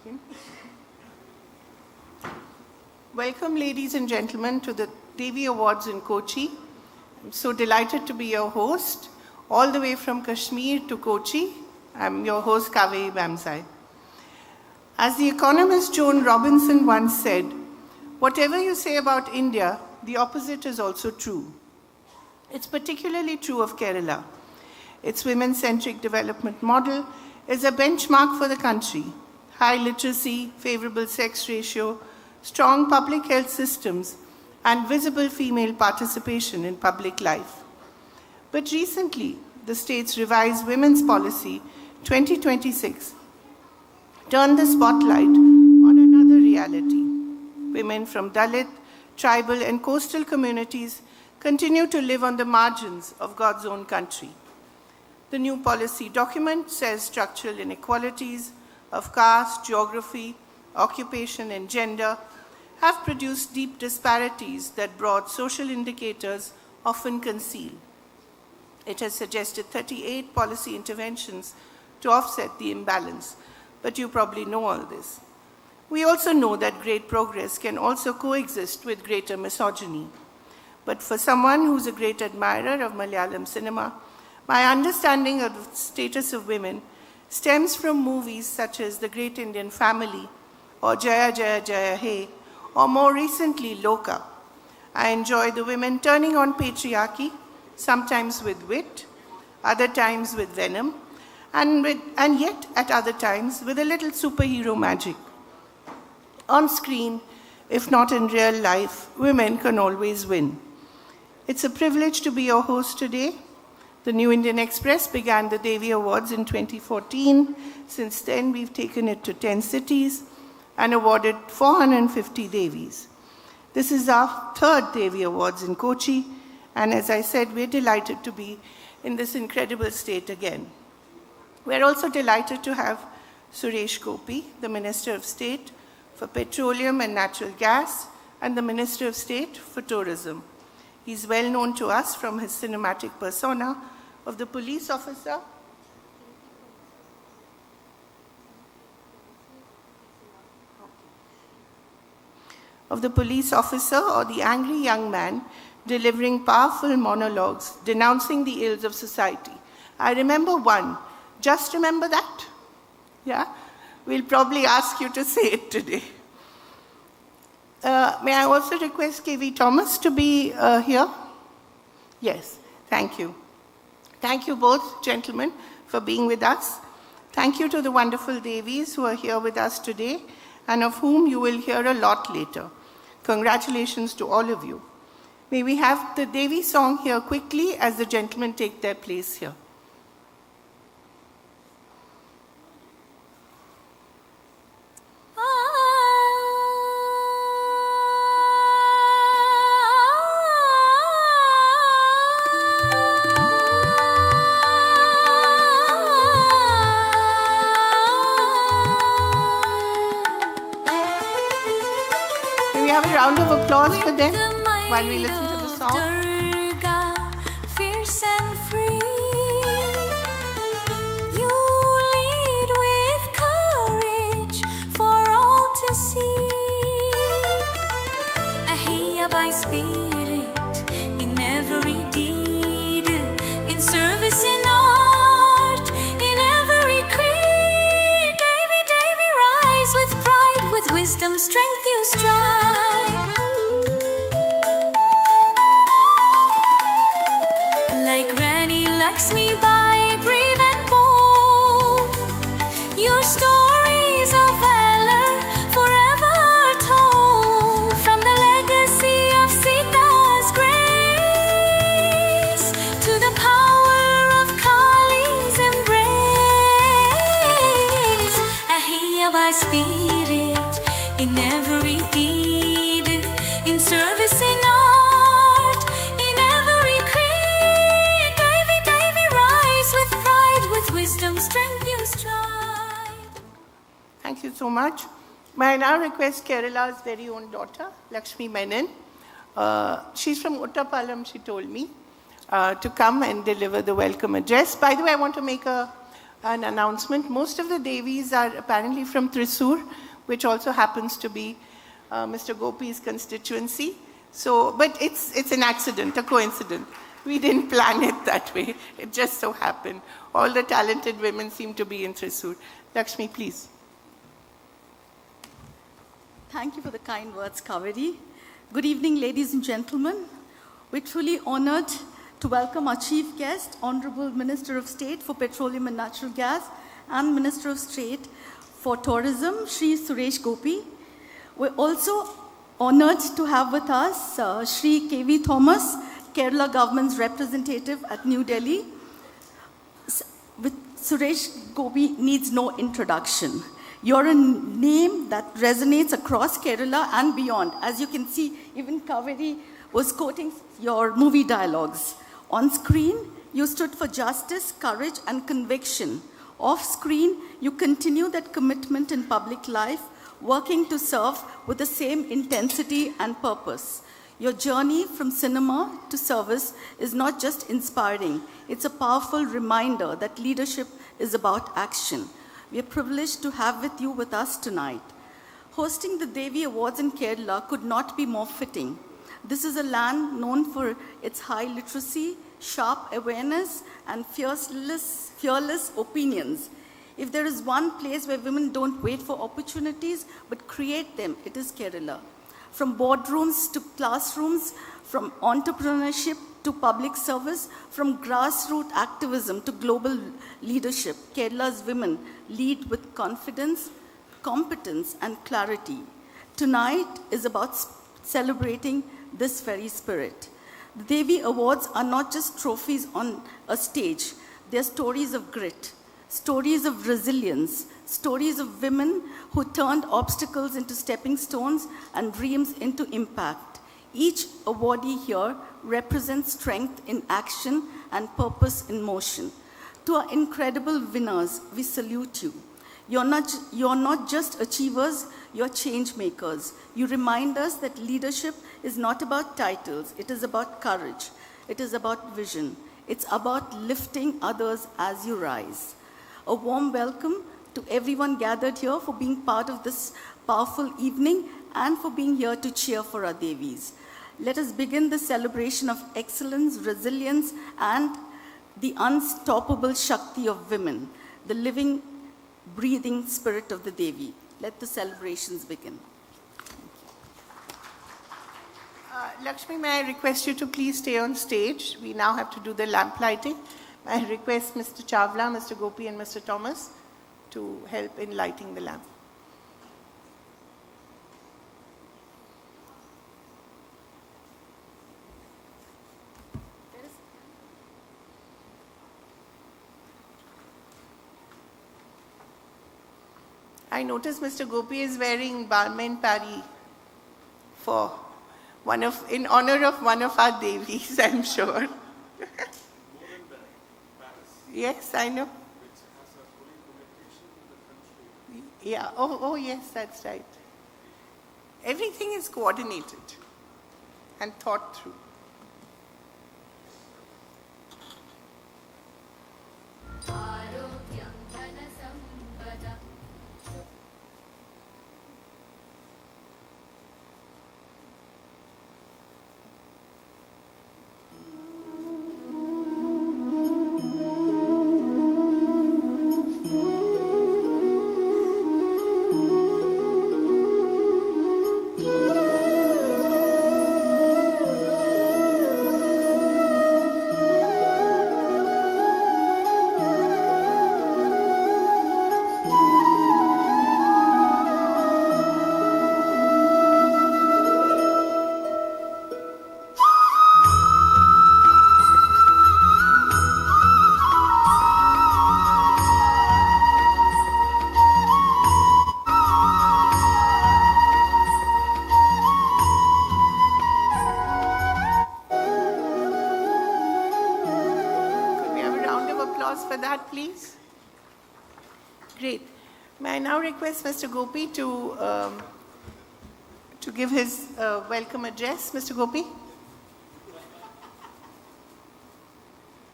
second. Welcome, ladies and gentlemen, to the Devi Awards in Kochi. I'm so delighted to be your host, all the way from Kashmir to Kochi. I'm your host, Kaveri Bamsai. As the economist Joan Robinson once said, whatever you say about India, the opposite is also true. It's particularly true of Kerala. Its women-centric development model is a benchmark for the country. High literacy, favorable sex ratio, strong public health systems, and visible female participation in public life. But recently, the state's revised Women's Policy 2026 turned the spotlight on another reality. Women from Dalit, tribal, and coastal communities continue to live on the margins of God's own country. The new policy document says structural inequalities of caste, geography, occupation, and gender have produced deep disparities that broad social indicators often conceal. It has suggested 38 policy interventions to offset the imbalance, but you probably know all this. We also know that great progress can also coexist with greater misogyny. But for someone who's a great admirer of Malayalam cinema, my understanding of the status of women stems from movies such as The Great Indian Family or Jaya Jaya Jaya Hey, or more recently, Loka. I enjoy the women turning on patriarchy, sometimes with wit, other times with venom, and yet at other times with a little superhero magic. On screen, if not in real life, women can always win. It's a privilege to be your host today. The New Indian Express began the Devi Awards in 2014. Since then, we've taken it to 10 cities and awarded 450 Devis. This is our third Devi Awards in Kochi, and as I said, we're delighted to be in this incredible state again. We're also delighted to have Suresh Gopi, the Minister of State for Petroleum and Natural Gas, and the Minister of State for Tourism. He's well known to us from his cinematic persona of the police officer or the angry young man delivering powerful monologues denouncing the ills of society. I remember one. Just remember that? Yeah? We'll probably ask you to say it today. May I also request KV Thomas to be here? Yes, thank you. Thank you both, gentlemen, for being with us. Thank you to the wonderful Devis who are here with us today and of whom you will hear a lot later. Congratulations to all of you. May we have the Devi song here quickly as the gentlemen take their place here. Round of applause for them while we listen to the song. Durga, fierce and free, you lead with courage for all to see. Ahia by spirit in every deed, in service, in art, in every creed. Devi, Devi, rise with pride, with wisdom, strength you strive. Me by brave and bold, your stories of valor forever told, from the legacy of Sita's grace to the power of Kali's embrace. Ahia by spirit in every deed, in service, in art, in every creed. Devi, Devi, rise with pride, with wisdom, strength you strive. Thank you so much. May I now request Kerala's very own daughter, Lakshmi Menon. She's from Uttapalam, she told me, to come and deliver the welcome address. By the way, I want to make a an announcement. Most of the Devis are apparently from Thrissur, which also happens to be Mr. Gopi's constituency. So, but it's an accident, a coincidence. We didn't plan it that way. It just so happened. All the talented women seem to be in Thrissur. Lakshmi, please. Thank you for the kind words, Kaveri. Good evening, ladies and gentlemen. We're truly honored to welcome our chief guest, Honorable Minister of State for Petroleum and Natural Gas and Minister of State for Tourism, Shri Suresh Gopi. We're also honored to have with us Shri K.V. Thomas, Kerala government's representative at New Delhi. With Suresh Gopi needs no introduction. You're a name that resonates across Kerala and beyond. As you can see, even Kaveri was quoting your movie dialogues. On screen, you stood for justice, courage, and conviction. Off screen, you continue that commitment in public life, working to serve with the same intensity and purpose. Your journey from cinema to service is not just inspiring, it's a powerful reminder that leadership is about action. We are privileged to have with us tonight. Hosting the Devi Awards in Kerala could not be more fitting. This is a land known for its high literacy, sharp awareness, and fearless opinions. If there is one place where women don't wait for opportunities but create them, it is Kerala. From boardrooms to classrooms, from entrepreneurship to public service, from grassroots activism to global leadership, Kerala's women lead with confidence, competence, and clarity. Tonight is about celebrating this very spirit. The Devi Awards are not just trophies on a stage, they are stories of grit, stories of resilience, stories of women who turned obstacles into stepping stones and dreams into impact. Each awardee here represents strength in action and purpose in motion. To our incredible winners, we salute you. You're not just achievers, you're change makers. You remind us that leadership is not about titles, it is about courage, it is about vision, it's about lifting others as you rise. A warm welcome to everyone gathered here for being part of this powerful evening and for being here to cheer for our Devis. Let us begin the celebration of excellence, resilience, and the unstoppable Shakti of women, the living, breathing spirit of the Devi. Let the celebrations begin. Lakshmi, may I request you to please stay on stage? We now have to do the lamp lighting. I request Mr. Chawla, Mr. Gopi, and Mr. Thomas to help in lighting the lamp. I notice Mr. Gopi is wearing Balmain Pari in honor of one of our Devis, I'm sure. Yes, I know. Yeah, oh yes, that's right. Everything is coordinated and thought through. For that, please. Great. May I now request Mr. Gopi to give his welcome address. Mr. Gopi?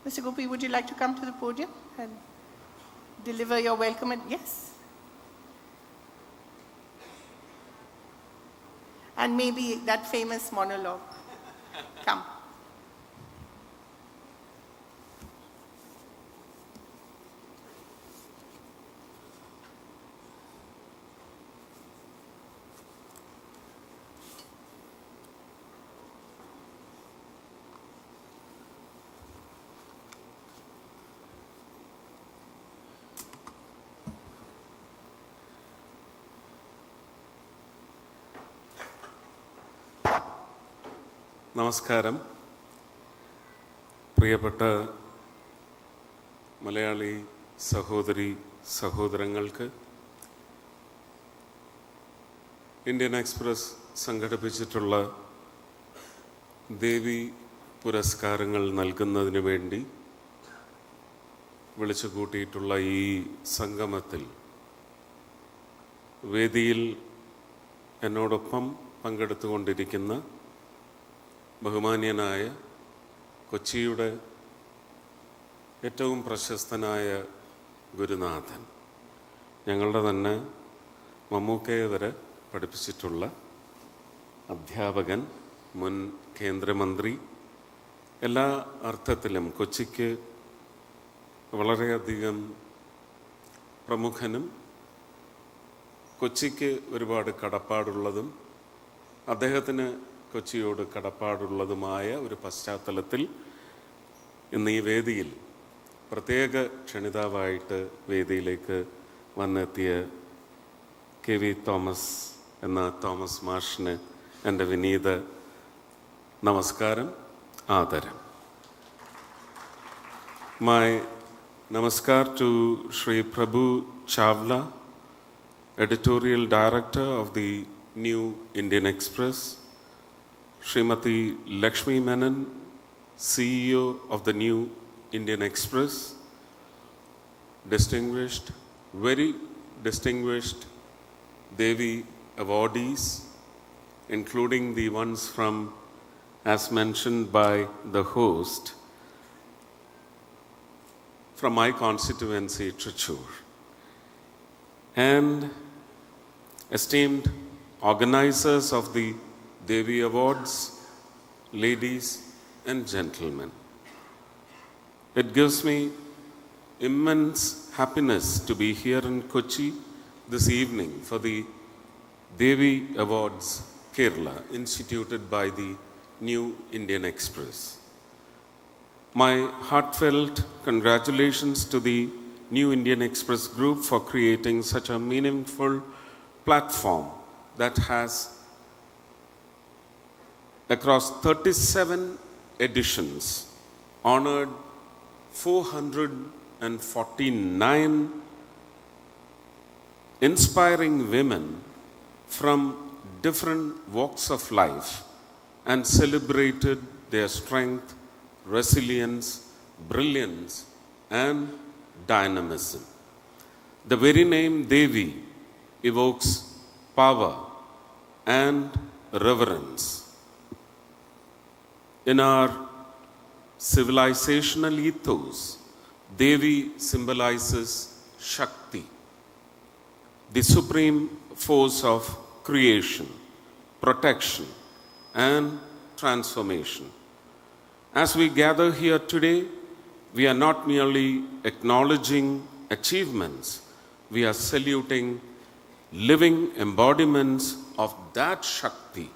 Mr. Gopi, would you like to come to the podium and deliver your welcome. Yes. And maybe that famous monologue. Come. നമസ്കാരം. പ്രിയപ്പെട്ട മലയാളി സഹോദരി സഹോദരങ്ങൾക്ക് Indian express സംഘടിപ്പിച്ചിട്ടുള്ള ദേവി പുരസ്കാരങ്ങൾ നൽകുന്നതിന് വേണ്ടി വിളിച്ചു കൂട്ടിയിട്ടുള്ള ഈ സംഗമത്തിൽ വേദിയിൽ എന്നോടൊപ്പം പങ്കെടുത്തുകൊണ്ടിരിക്കുന്ന ബഹുമാന്യനായ കൊച്ചിയുടെ ഏറ്റവും പ്രശസ്തനായ ഗുരുനാഥൻ, ഞങ്ങളുടെ തന്നെ മമ്മൂക്കയെ വരെ പഠിപ്പിച്ചിട്ടുള്ള അധ്യാപകൻ, മുൻ കേന്ദ്രമന്ത്രി, എല്ലാ അർത്ഥത്തിലും കൊച്ചിക്ക് വളരെയധികം പ്രമുഖനും കൊച്ചിക്ക് ഒരുപാട് കടപ്പാടുള്ളതും അദ്ദേഹത്തിന് കൊച്ചിയോട് കടപ്പാടുള്ളതുമായ ഒരു പശ്ചാത്തലത്തിൽ ഇന്ന് ഈ വേദിയിൽ പ്രത്യേക ക്ഷണിതാവായിട്ട് വേദിയിലേക്ക് വന്നെത്തിയ KV തോമസ് എന്ന തോമസ് മാഷിന് എൻ്റെ വിനീത നമസ്കാരം, ആദരം. My namaskar to Shri Prabhu Chawla, Editorial Director of the New Indian Express, Srimati Lakshmi Menon, CEO of the New Indian Express, distinguished, very distinguished Devi Awardees, including the ones from, as mentioned by the host, from my constituency, Trichur, and esteemed organizers of the Devi Awards, ladies and gentlemen. It gives me immense happiness to be here in Kochi this evening for the Devi Awards Kerala, instituted by the New Indian Express. My heartfelt congratulations to the New Indian Express group for creating such a meaningful platform that has across 37 editions honored 449 inspiring women from different walks of life and celebrated their strength, resilience, brilliance, and dynamism. The very name Devi evokes power and reverence. In our civilizational ethos, Devi symbolizes Shakti, the supreme force of creation, protection, and transformation. As we gather here today, we are not merely acknowledging achievements, we are saluting living embodiments of that Shakti,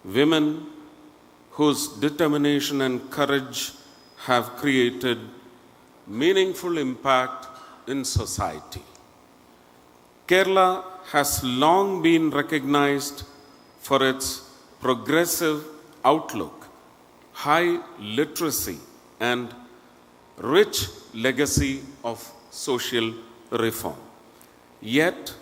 women whose determination and courage have created meaningful impact in society. Kerala has long been recognized for its progressive outlook, high literacy, and rich legacy of social reform. Yet,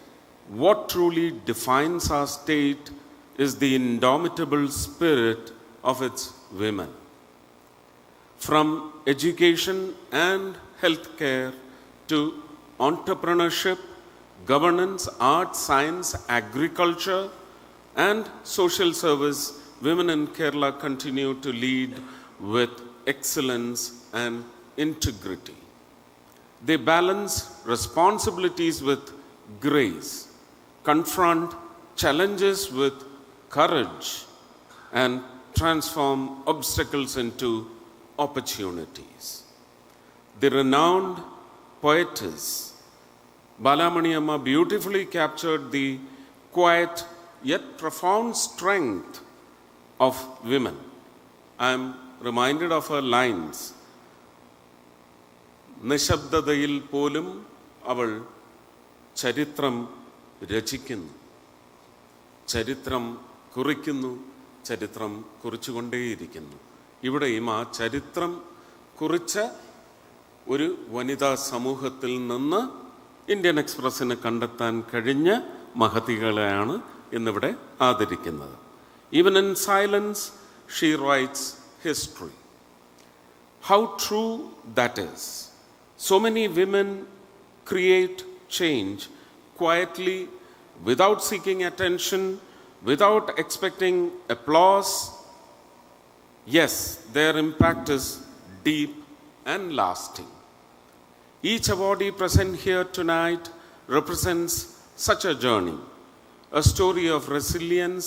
what truly defines our state is the indomitable spirit of its women. From education and healthcare to entrepreneurship, governance, art, science, agriculture, and social service, women in Kerala continue to lead with excellence and integrity. They balance responsibilities with grace, confront challenges with courage, and transform obstacles into opportunities. The renowned poetess Balamani Amma beautifully captured the quiet yet profound strength of women. I am reminded of her lines. നിശബ്ദതയിൽ പോലും അവൾ ചരിത്രം രചിക്കുന്നു, ചരിത്രം കുറിക്കുന്നു, ചരിത്രം കുറിച്ചുകൊണ്ടേയിരിക്കുന്നു. ഇവിടെയും ആ ചരിത്രം കുറിച്ച ഒരു വനിതാ സമൂഹത്തിൽ നിന്ന് ഇന്ത്യൻ എക്സ്പ്രസ്സിന് കണ്ടെത്താൻ കഴിഞ്ഞ മഹതികളെയാണ് ഇന്നിവിടെ ആദരിക്കുന്നത്. Even in silence, she writes history. How true that is. So many women create change quietly, without seeking attention, without expecting applause. Yes, their impact is deep and lasting. Each awardee present here tonight represents such a journey, a story of resilience,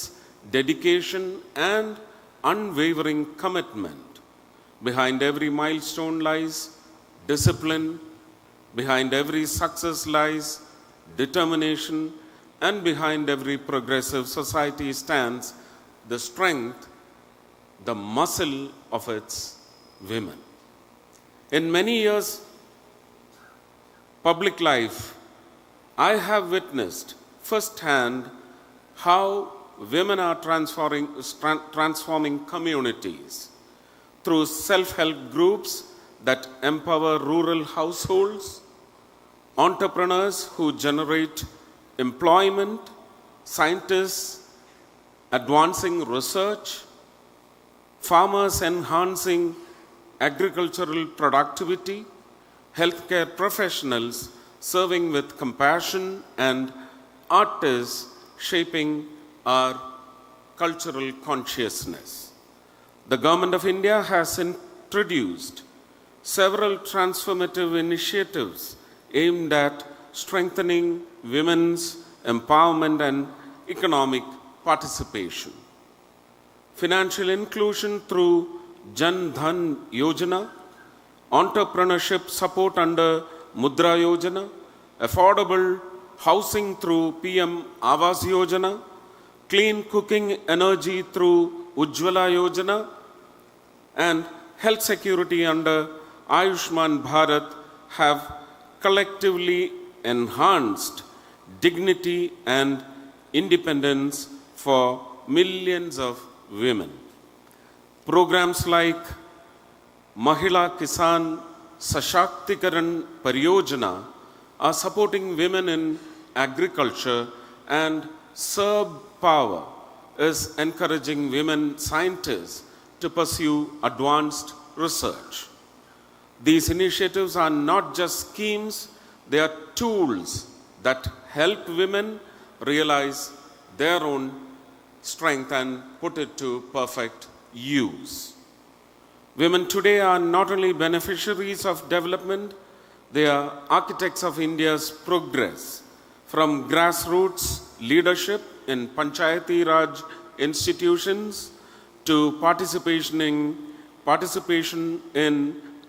dedication, and unwavering commitment. Behind every milestone lies discipline, behind every success lies determination, and behind every progressive society stands the strength, the muscle of its women. In many years public life, I have witnessed firsthand how women are transforming communities through self-help groups that empower rural households, entrepreneurs who generate employment, scientists advancing research, farmers enhancing agricultural productivity, healthcare professionals serving with compassion, and artists shaping our cultural consciousness. The Government of India has introduced several transformative initiatives aimed at strengthening women's empowerment and economic participation. Financial inclusion through Jan Dhan Yojana, entrepreneurship support under Mudra Yojana, affordable housing through PM Awas Yojana, clean cooking energy through Ujjwala Yojana, and health security under Ayushman Bharat have collectively enhanced dignity and independence for millions of women. Programs like Mahila Kisan Sashaktikaran Pariyojana are supporting women in agriculture, and Serb Power is encouraging women scientists to pursue advanced research. These initiatives are not just schemes, they are tools that help women realize their own strength and put it to perfect use. Women today are not only beneficiaries of development, they are architects of India's progress. From grassroots leadership in Panchayati Raj institutions to participation in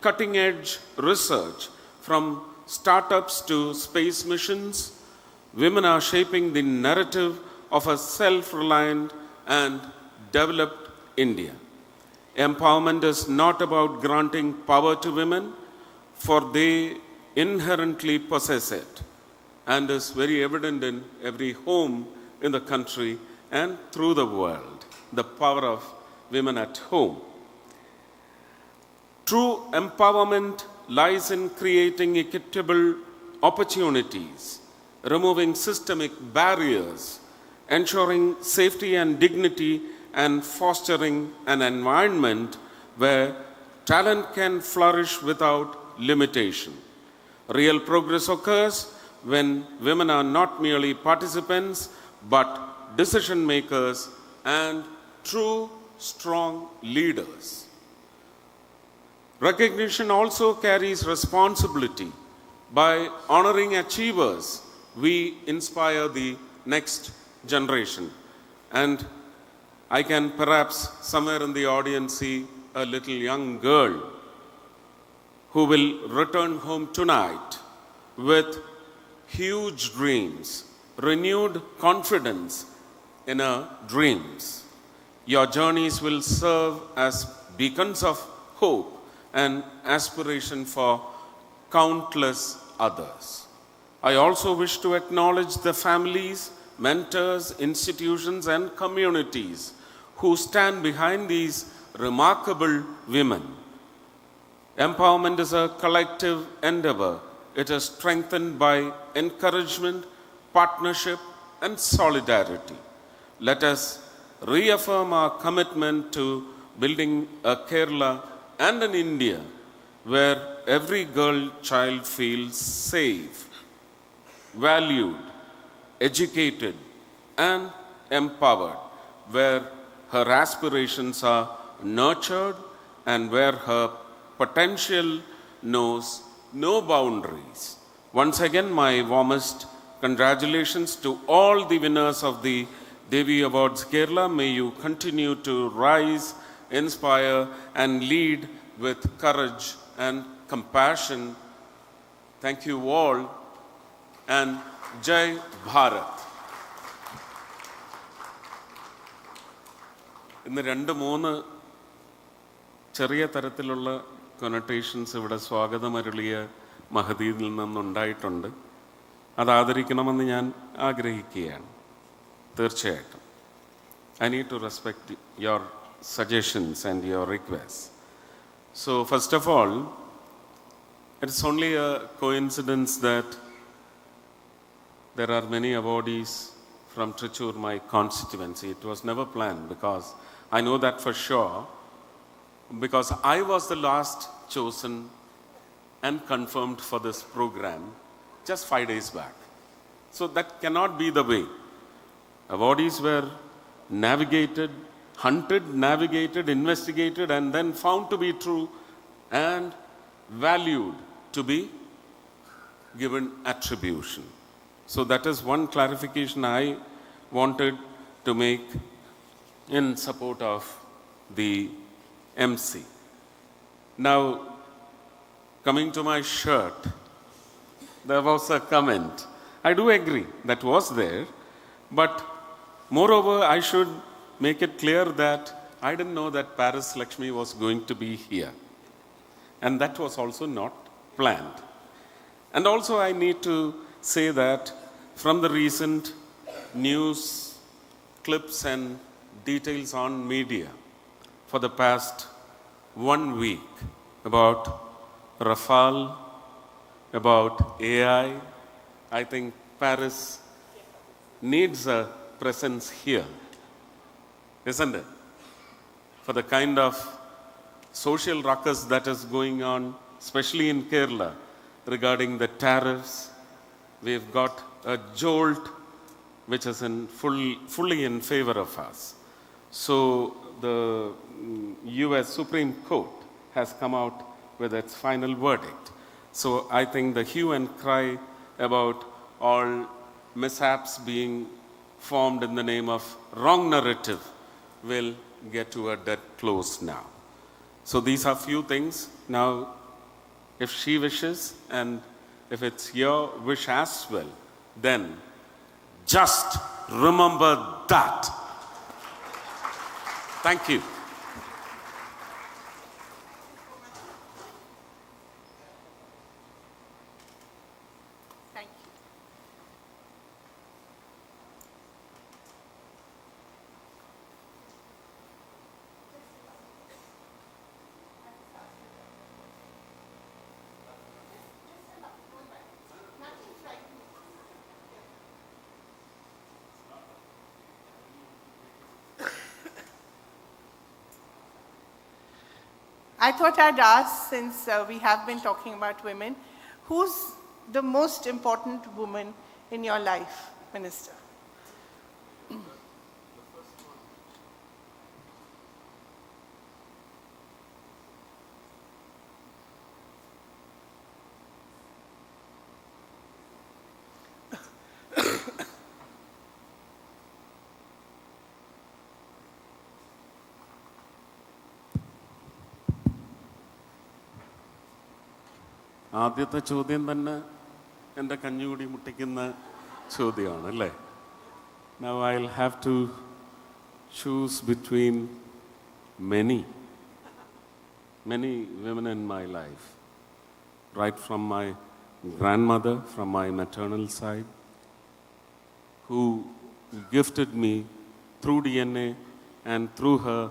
cutting-edge research, from startups to space missions, women are shaping the narrative of a self-reliant and developed India. Empowerment is not about granting power to women, for they inherently possess it, and is very evident in every home in the country and through the world, the power of women at home. True empowerment lies in creating equitable opportunities, removing systemic barriers, ensuring safety and dignity, and fostering an environment where talent can flourish without limitation. Real progress occurs when women are not merely participants but decision makers and true strong leaders. Recognition also carries responsibility. By honoring achievers, we inspire the next generation. And I can perhaps somewhere in the audience see a little young girl who will return home tonight with huge dreams, renewed confidence in her dreams. Your journeys will serve as beacons of hope and aspiration for countless others. I also wish to acknowledge the families, mentors, institutions, and communities who stand behind these remarkable women. Empowerment is a collective endeavor. It is strengthened by encouragement, partnership, and solidarity. Let us reaffirm our commitment to building a Kerala and an India where every girl child feels safe, valued, educated, and empowered, where her aspirations are nurtured and where her potential knows no boundaries. Once again, my warmest congratulations to all the winners of the Devi Awards Kerala. May you continue to rise, inspire, and lead with courage and compassion. Thank you all, and Jai Bharat. ഇന്ന് രണ്ട് മൂന്ന് ചെറിയ തരത്തിലുള്ള കൊനോട്ടേഷൻസ് ഇവിടെ സ്വാഗതമരുളിയ മഹദിയിൽ നിന്നുണ്ടായിട്ടുണ്ട്. അത് ആദരിക്കണമെന്ന് ഞാൻ ആഗ്രഹിക്കുകയാണ്. തീർച്ചയായിട്ടും. I need to respect your suggestions and your requests. So first of all, it's only a coincidence that there are many awardees from Trichur, my constituency. It was never planned because I know that for sure, because I was the last chosen and confirmed for this program just 5 days back. So that cannot be the way. Awardees were navigated, hunted, navigated, investigated, and then found to be true and valued to be given attribution. So that is one clarification I wanted to make in support of the MC. Now, coming to my shirt, there was a comment. I do agree, that was there, but moreover, I should make it clear that I didn't know that Paris Lakshmi was going to be here. And that was also not planned. And also I need to say that from the recent news clips and details on media for the past 1 week about Rafale, about AI, I think Paris needs a presence here, isn't it? For the kind of social ruckus that is going on, especially in Kerala, regarding the tariffs. We've got a jolt which is fully in favor of us. So the US Supreme Court has come out with its final verdict. So I think the hue and cry about all mishaps being formed in the name of wrong narrative will get to a dead close now. So these are few things. Now, if she wishes and if it's your wish as well, then just remember that. Thank you. Thank you. I thought I'd ask, since we have been talking about women, who's the most important woman in your life, Minister? ആദ്യത്തെ ചോദ്യം തന്നെ എൻ്റെ കഞ്ഞുകൂടി മുട്ടിക്കുന്ന ചോദ്യമാണ് അല്ലേ? Now I'll have to choose between many women in my life, right from my grandmother, from my maternal side, who gifted me through DNA and through her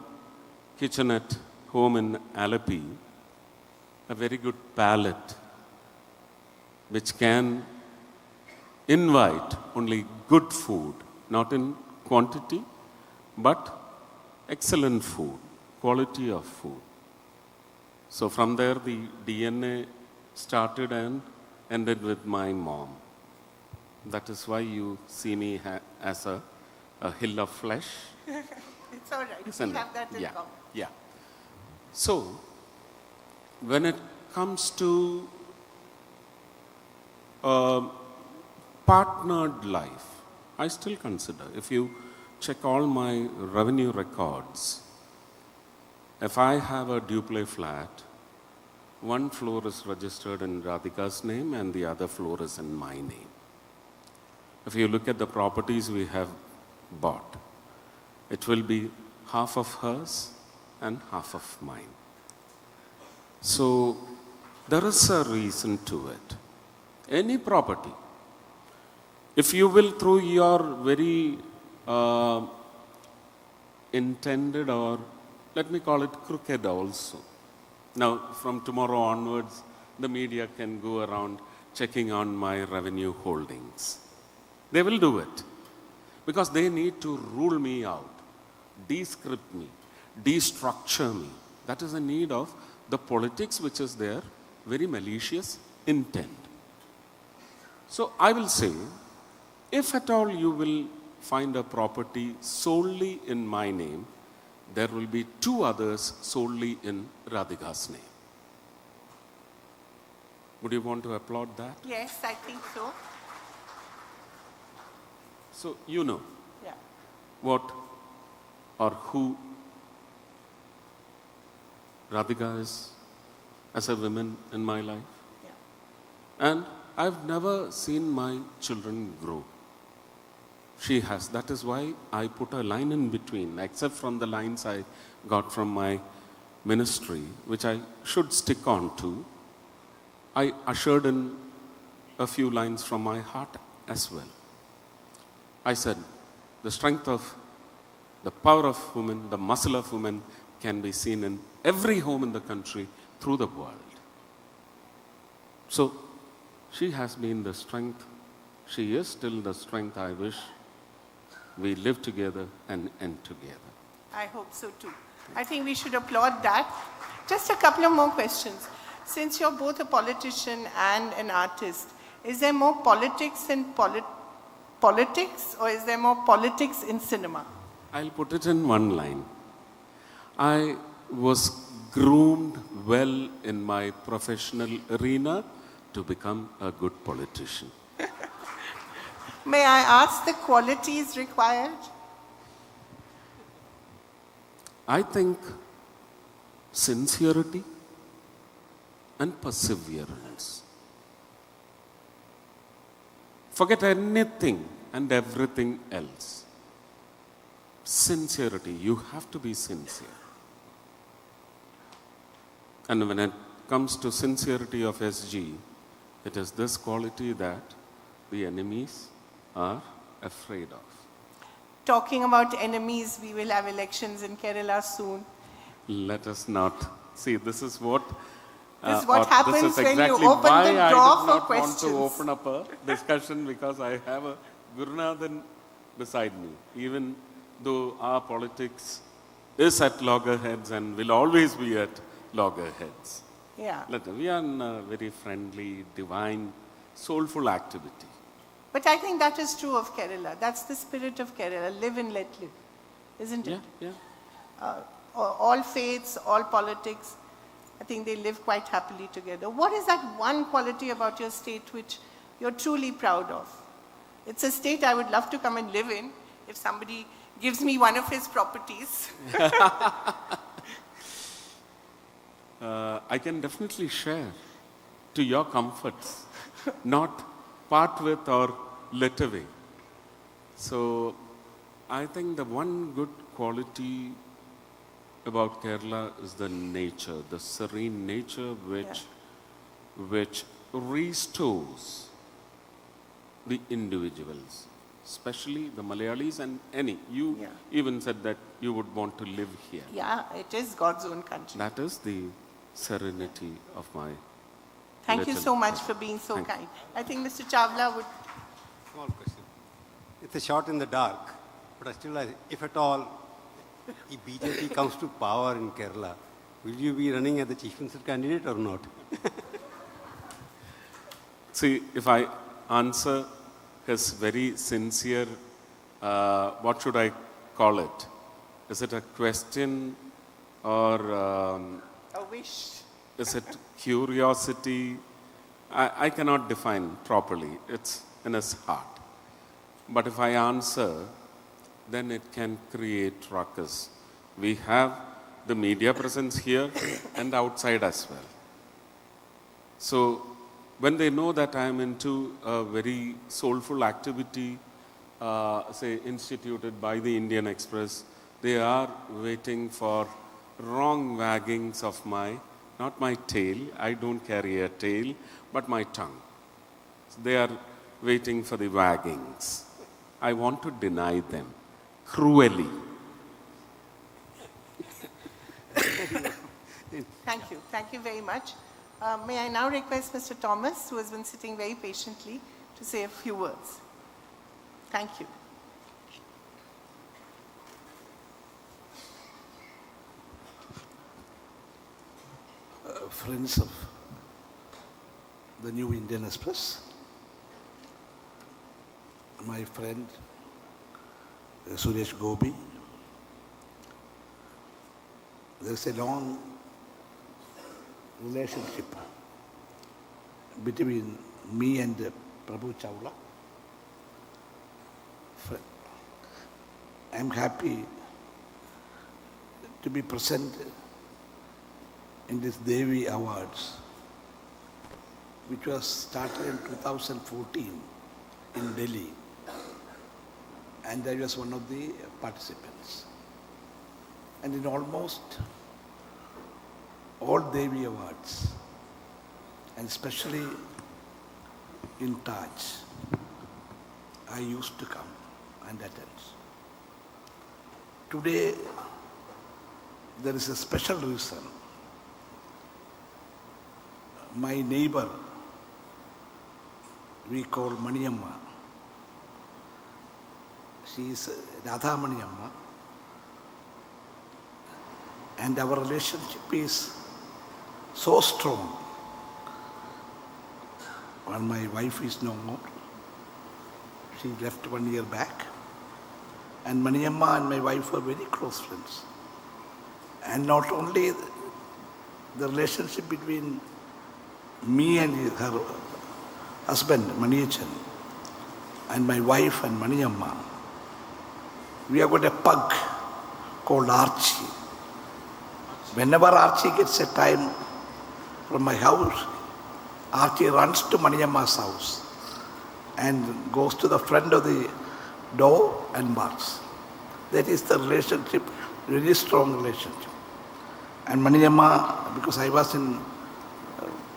kitchenette home in Alleppey a very good palate which can invite only good food, not in quantity, but excellent food, quality of food. So from there the DNA started and ended with my mom. That is why you see me as a hill of flesh. It's all right. Isn't We have it? that in Yeah, common. yeah. So, when it comes to partnered life, I still consider, if you check all my revenue records, if I have a duplex flat, one floor is registered in Radhika's name and the other floor is in my name. If you look at the properties we have bought, it will be half of hers and half of mine. So there is a reason to it. Any property, if you will, through your very intended, or let me call it crooked also. Now, from tomorrow onwards, the media can go around checking on my revenue holdings. They will do it because they need to rule me out, descript me, destructure me. That is the need of the politics, which is their very malicious intent. So I will say, if at all you will find a property solely in my name, there will be two others solely in Radhika's name. Would you want to applaud that? Yes, I think so. So you know Yeah. what or who Radhika is as a woman in my life. Yeah. And I've never seen my children grow. She has. That is why I put a line in between, except from the lines I got from my ministry, which I should stick on to. I ushered in a few lines from my heart as well. I said, the strength of, the power of women, the muscle of women can be seen in every home in the country through the world. So, she has been the strength. She is still the strength. I wish we live together and end together. I hope so too. I think we should applaud that. Just a couple of more questions. Since you're both a politician and an artist, is there more politics in politics, or is there more politics in cinema? I'll put it in one line. I was groomed well in my professional arena to become a good politician. May I ask the qualities required? I think sincerity and perseverance. Forget anything and everything else. Sincerity, you have to be sincere. And when it comes to sincerity of SG, it is this quality that the enemies are afraid of. Talking about enemies, we will have elections in Kerala soon. Let us not see. This is what. This is what happens this is when you exactly open why the I drawer did for not questions. want to open up a discussion, because I have a Gurunathan beside me. Even though our politics is at loggerheads and will always be at loggerheads. Yeah. We are in a very friendly, divine, soulful activity. But I think that is true of Kerala. That's the spirit of Kerala. Live and let live. Isn't it? Yeah. All faiths, all politics, I think they live quite happily together. What is that one quality about your state which you're truly proud of? It's a state I would love to come and live in if somebody gives me one of his properties. I can definitely share to your comforts, not part with or let away. So I think the one good quality about Kerala is the nature, the serene nature which restores the individuals, especially the Malayalis and any. You even said that you would want to live here. Yeah, it is God's own country. That is the serenity of my Thank you little so much place. for being so Thank you. kind. I think Mr. Chawla would. Small question. It's a shot in the dark, but still, if at all, if BJP comes to power in Kerala, will you be running as the chief minister candidate or not? See, if I answer his very sincere, what should I call it? Is it a question or A wish. is it curiosity? I cannot define properly. It's in his heart. But if I answer, then it can create ruckus. We have the media presence here and outside as well. So when they know that I am into a very soulful activity, say instituted by the Indian Express, they are waiting for wrong waggings of not my tail, I don't carry a tail, but my tongue. So they are waiting for the waggings. I want to deny them cruelly. Thank you. Thank you very much. May I now request Mr. Thomas, who has been sitting very patiently, to say a few words. Thank you. Friends of the New Indian Express, my friend Suresh Gobi, there's a long relationship between me and Prabhu Chawla. I'm happy to be present in this Devi Awards, which was started in 2014 in Delhi, and I was one of the participants. And in almost all Devi Awards, and especially in Taj, I used to come and attend. Today, there is a special reason. My neighbor, we call Maniyamma. She is Radha Maniyamma. And our relationship is so strong. When my wife is no more, she left 1 year back. And Maniyamma and my wife were very close friends. And not only the relationship between me and her husband, Maniyachan, and my wife and Maniyamma, we have got a pug called Archie. Whenever Archie gets a time from my house, Archie runs to Maniyamma's house and goes to the front of the door and barks. That is the relationship, very strong relationship. And Maniyamma, because I was in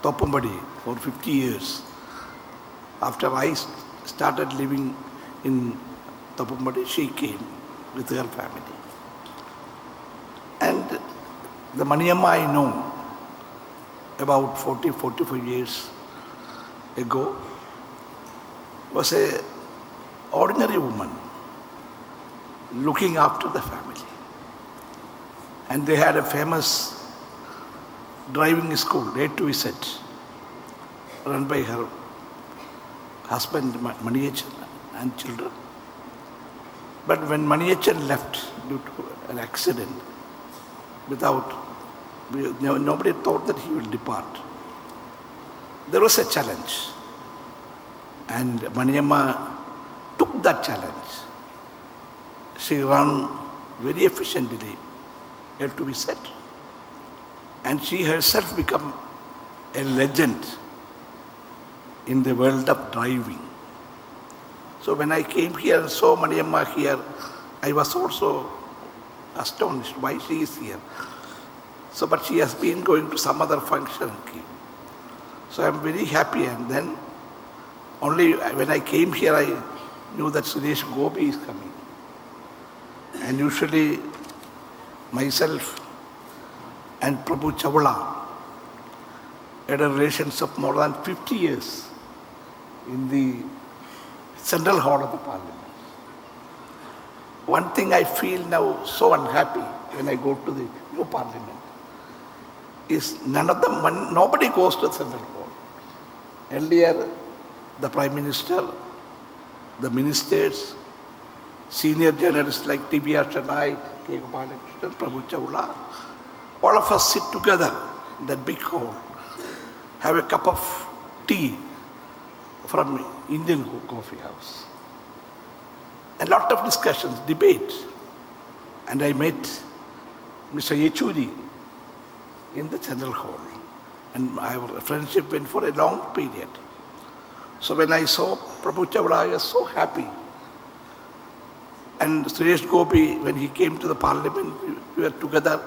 Toppambadi for 50 years, after I started living in Toppambadi, she came with her family. And the Maniyamma I know about 45 years ago was a ordinary woman looking after the family. And they had a famous driving school, A to Z, run by her husband Maniyachan and children. But when Maniyachan left due to an accident, nobody thought that he will depart. There was a challenge. And Maniyamma took that challenge. She ran very efficiently, A to Z. And she herself became a legend in the world of driving. So when I came here and saw Maniamma here, I was also astonished why she is here. So, but she has been going to some other function. So I'm very happy. And then only when I came here, I knew that Suresh Gopi is coming. And usually myself and Prabhu Chawla had a relations of more than 50 years in the Central Hall of the Parliament. One thing I feel now so unhappy when I go to the new Parliament is nobody goes to the Central Hall. Earlier, the Prime Minister, the ministers, senior journalists like TNIE, K. Gopalakrishnan, Prabhu Chawla, all of us sit together in that big hall, have a cup of tea from Indian coffee house. A lot of discussions, debates. And I met Mr. Yechuri in the Central Hall. And our friendship went for a long period. So when I saw Prabhu Chawla, I was so happy. And Suresh Gopi, when he came to the Parliament, we were together.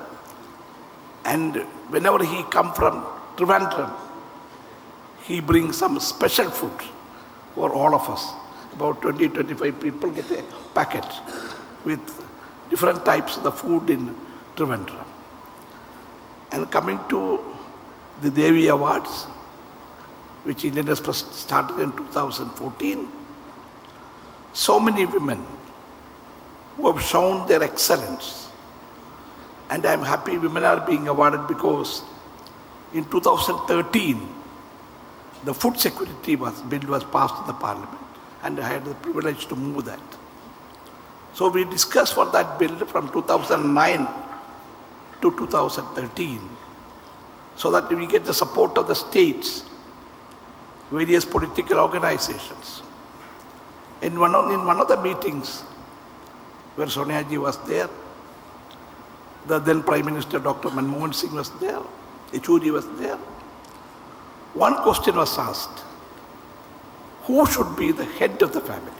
And whenever he come from Trivandrum, he brings some special food for all of us. About 20-25 people get a packet with different types of the food in Trivandrum. And coming to the Devi Awards, which Indian Express started in 2014, so many women who have shown their excellence. And I'm happy women are being awarded because in 2013, the food security bill was passed in the Parliament, and I had the privilege to move that. So we discussed for that bill from 2009 to 2013, so that we get the support of the states, various political organizations. In one of the meetings where Sonia Ji was there, the then Prime Minister Dr. Manmohan Singh was there, Yechuri was there. One question was asked: who should be the head of the family?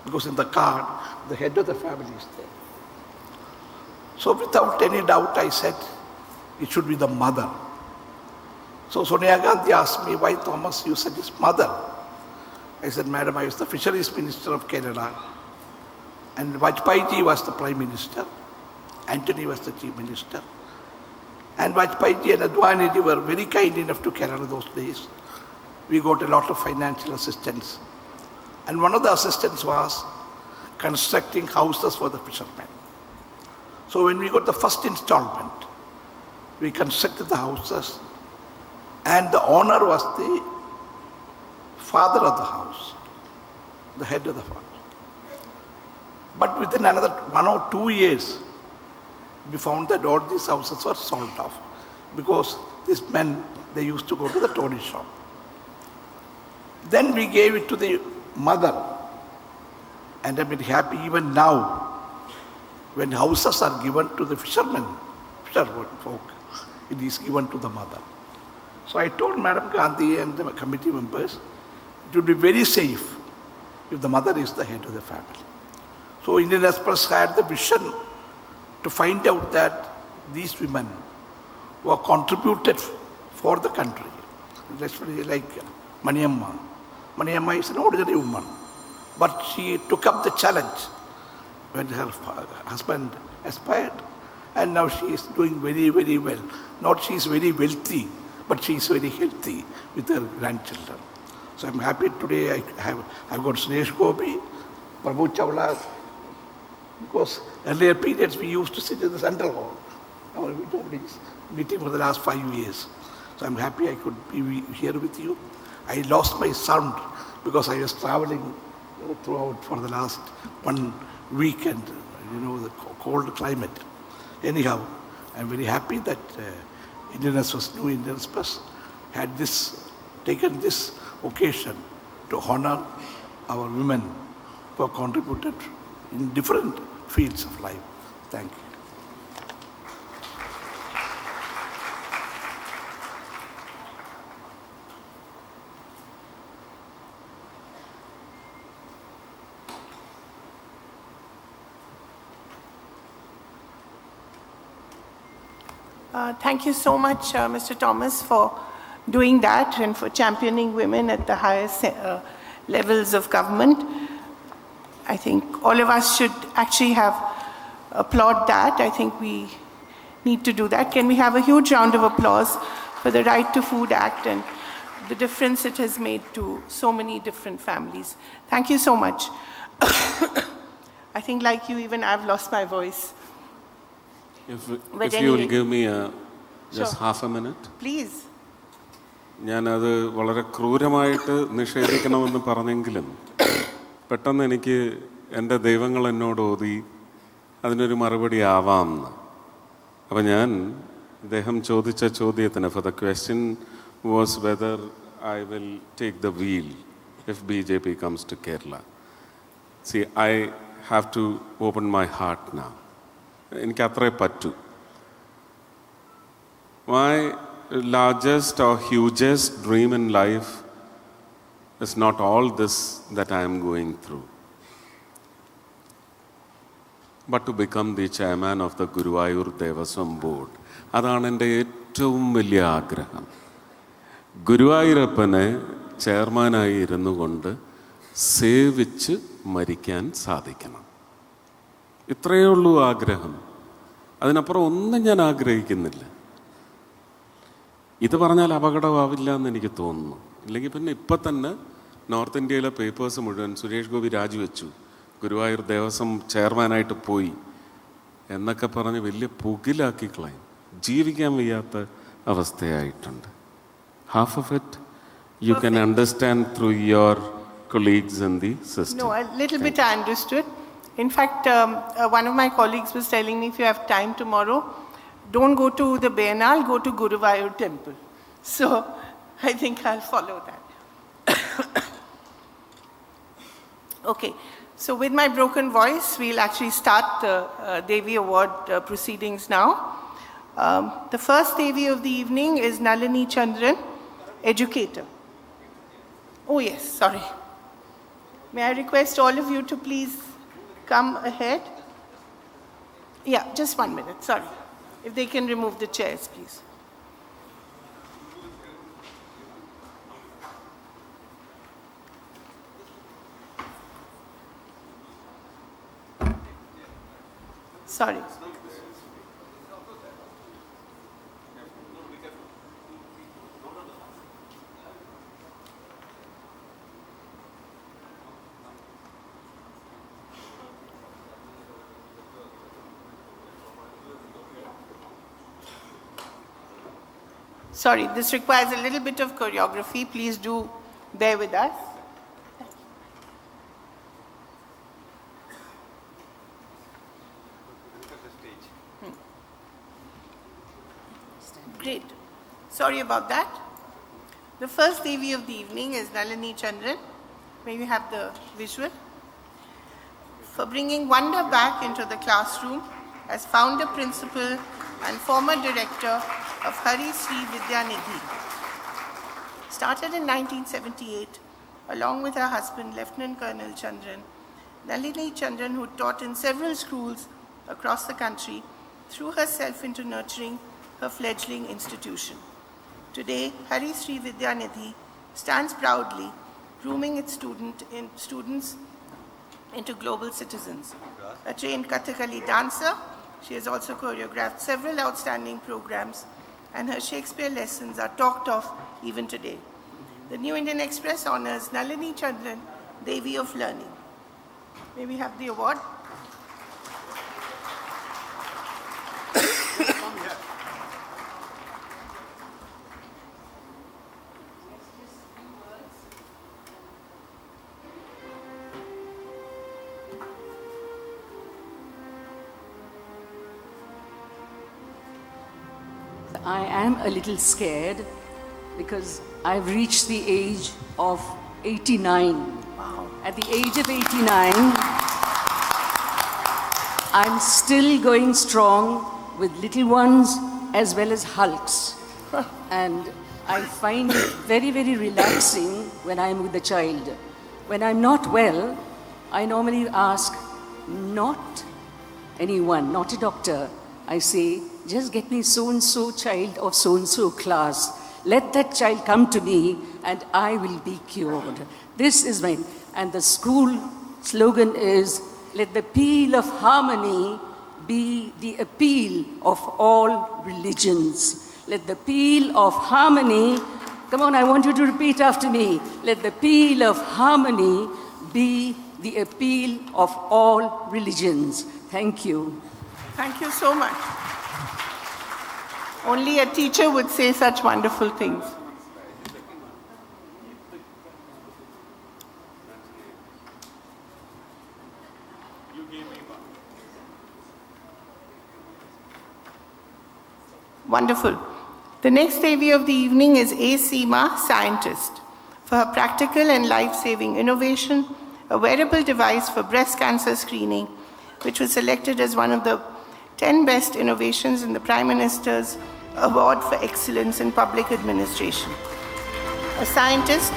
Because in the card, the head of the family is there. So without any doubt, I said, it should be the mother. So Sonia Gandhi asked me, why Thomas, you said his mother? I said, Madam, I was the Fisheries Minister of Kerala, and Vajpayee Ji was the Prime Minister, Anthony was the Chief Minister, and Vajpayee Ji and Advani Ji were very kind enough to Kerala those days. We got a lot of financial assistance. And one of the assistance was constructing houses for the fishermen. So when we got the first installment, we constructed the houses, and the owner was the father of the house, the head of the house. But within another 1 or 2 years, we found that all these houses were sold off because these men, they used to go to the toy shop. Then we gave it to the mother, and I'm very happy even now when houses are given to the fishermen folk, it is given to the mother. So I told Madam Gandhi and the committee members, it would be very safe if the mother is the head of the family. So Indian Express had the vision to find out that these women who have contributed for the country, especially like Maniamma. Maniamma is an ordinary woman, but she took up the challenge when her husband expired, and now she is doing very, very well. Not she is very wealthy, but she is very healthy with her grandchildren. So I'm happy today I've got Suresh Gopi, Prabhu Chawla, because earlier periods we used to sit in the Central Hall. Now nobody's meeting for the last 5 years. So I'm happy I could be here with you. I lost my sound because I was traveling throughout for the last 1 week and the cold climate. Anyhow, I'm very happy that Indian Express, New Indian Express had taken this occasion to honor our women who have contributed in different fields of life. Thank you. Thank you so much, Mr. Thomas, for doing that and for championing women at the highest levels of government. I think all of us should actually applaud that. I think we need to do that. Can we have a huge round of applause for the Right to Food Act and the difference it has made to so many different families? Thank you so much. I think like you, even I've lost my voice. If But you will anyway. give me just Sure. half a minute. Please. ഞാനത് വളരെ ക്രൂരമായിട്ട് നിഷേധിക്കണമെന്ന് പറഞ്ഞെങ്കിലും പെട്ടെന്ന് എനിക്ക് എൻ്റെ ദൈവങ്ങൾ എന്നോട് ഓതി അതിനൊരു മറുപടി ആവാം എന്ന്. അപ്പം ഞാൻ അദ്ദേഹം ചോദിച്ച ചോദ്യത്തിന് for the question was whether I will take the wheel if BJP comes to Kerala. See, I have to open my heart now. എനിക്ക് അത്രേ പറ്റൂ. My largest or hugest dream in life is not all this that I am going through, but to become the chairman of the Guruvayur Devaswam Board. അതാണ് എൻ്റെ ഏറ്റവും വലിയ ആഗ്രഹം. ഗുരുവായൂരപ്പനെ ചെയർമാനായി ഇരുന്നു കൊണ്ട് സേവിച്ച് മരിക്കാൻ സാധിക്കണം. ഇത്രയേ ഉള്ളൂ ആഗ്രഹം. അതിനപ്പുറം ഒന്നും ഞാൻ ആഗ്രഹിക്കുന്നില്ല. ഇത് പറഞ്ഞാൽ അപകടമാവില്ല എന്ന് എനിക്ക് തോന്നുന്നു. ഇല്ലെങ്കിൽ പിന്നെ ഇപ്പം തന്നെ നോർത്ത് ഇന്ത്യയിലെ പേപ്പേഴ്സ് മുഴുവൻ സുരേഷ് ഗോപി രാജിവെച്ചു, ഗുരുവായൂർ ദേവസ്വം ചെയർമാനായിട്ട് പോയി എന്നൊക്കെ പറഞ്ഞ് വലിയ പുകിലാക്കി കളയും. ജീവിക്കാൻ വയ്യാത്ത അവസ്ഥയായിട്ടുണ്ട്. Half of it you can understand through your colleagues in the system. No, a little bit I understood. In fact, one of my colleagues was telling me, if you have time tomorrow, don't go to the Biennale, go to Guruvayur temple. So I think I'll follow that. Okay, so with my broken voice, we'll actually start the Devi Award proceedings now. The first Devi of the evening is Nalini Chandran, educator. Oh yes, sorry. May I request all of you to please come ahead? Yeah, just 1 minute, sorry. If they can remove the chairs, please. Sorry. Sorry, this requires a little bit of choreography. Please do bear with us. Great. Sorry about that. The first Devi of the evening is Nalini Chandran. May we have the visual? For bringing wonder back into the classroom as founder, principal, and former director of Hari Sri Vidyanidhi. Started in 1978, along with her husband, Lieutenant Colonel Chandran, Nalini Chandran, who taught in several schools across the country, threw herself into nurturing her fledgling institution. Today, Hari Sri Vidyanidhi stands proudly, grooming its students into global citizens. A trained Kathakali dancer, she has also choreographed several outstanding programs, and her Shakespeare lessons are talked of even today. The New Indian Express honors Nalini Chandran, Devi of Learning. May we have the award? I am a little scared because I've reached the age of 89. Wow. At the age of 89, I'm still going strong with little ones as well as hulks. And I find it very, very relaxing when I'm with the child. When I'm not well, I normally ask not anyone, not a doctor. I say, just get me so-and-so child of so-and-so class. Let that child come to me and I will be cured. This is my, and the school slogan is, let the peal of harmony be the appeal of all religions. Let the peal of harmony, come on, I want you to repeat after me. Let the peal of harmony be the appeal of all religions. Thank you. Thank you so much. Only a teacher would say such wonderful things. Wonderful. The next Devi of the evening is A. Seema, scientist, for her practical and life-saving innovation, a wearable device for breast cancer screening, which was selected as one of the 10 best innovations in the Prime Minister's Award for Excellence in Public Administration. A scientist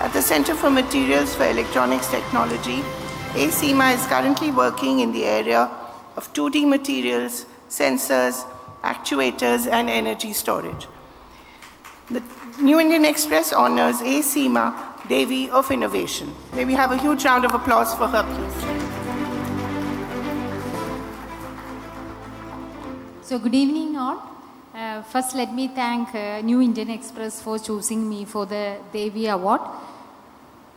at the Center for Materials for Electronics Technology, A. Seema is currently working in the area of 2D materials, sensors, actuators, and energy storage. The New Indian Express honors A. Seema, Devi of Innovation. May we have a huge round of applause for her, please. So good evening all. First let me thank New Indian Express for choosing me for the Devi Award.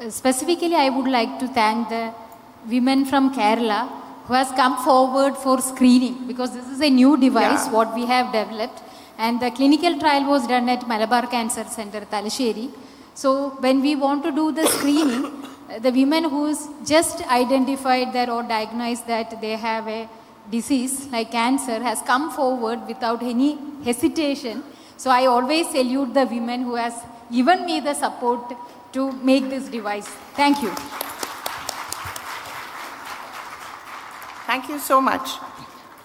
Specifically I would like to thank the women from Kerala who has come forward for screening, because this is a new device what we have developed, and the clinical trial was done at Malabar Cancer Center, Talasheri. So when we want to do the screening, the women who's just identified that or diagnosed that they have a disease like cancer has come forward without any hesitation. So I always salute the women who has given me the support to make this device. Thank you. Thank you so much.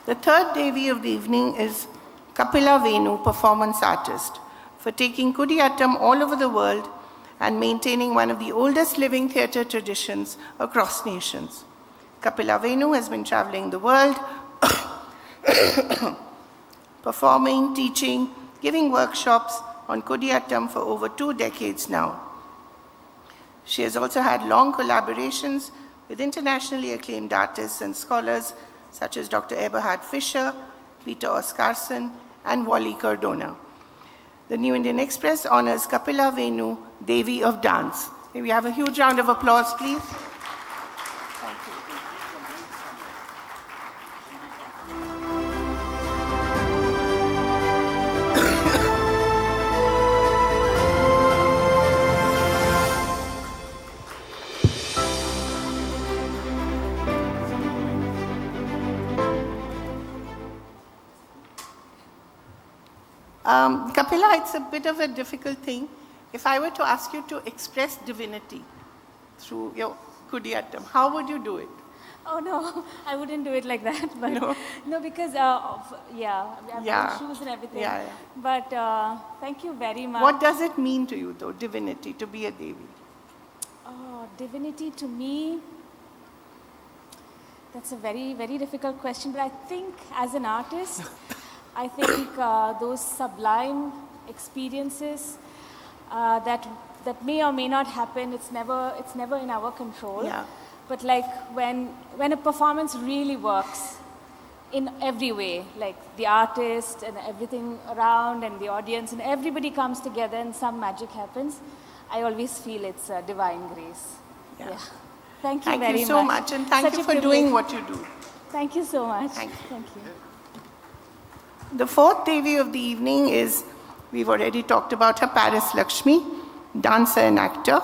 The third Devi of the evening is Kapila Venu, performance artist, for taking Kudiyattam all over the world and maintaining one of the oldest living theatre traditions across nations. Kapila Venu has been traveling the world, performing, teaching, giving workshops on Kudiyattam for over 2 decades now. She has also had long collaborations with internationally acclaimed artists and scholars such as Dr. Eberhard Fischer, Peter Oskarsson, and Wally Cardona. The New Indian Express honors Kapila Venu, Devi of Dance. May we have a huge round of applause, please? Thank you. Kapila, it's a bit of a difficult thing. If I were to ask you to express divinity through your Kudiyattam, how would you do it? Oh no, I wouldn't do it like that. But no, because I've got shoes and everything. Yeah. But thank you very much. What does it mean to you, though, divinity, to be a Devi? Oh, divinity to me, that's a very, very difficult question. But I think as an artist, I think those sublime experiences that may or may not happen, it's never in our control. Yeah. But like when a performance really works in every way, like the artist and everything around and the audience and everybody comes together and some magic happens, I always feel it's a divine grace. Yeah. Thank you very much. Thank you so much, and thank Such you a for privilege. doing what you do. Thank you so much. Thank you. Thank you. The fourth Devi of the evening is, we've already talked about her, Paris Lakshmi, dancer and actor,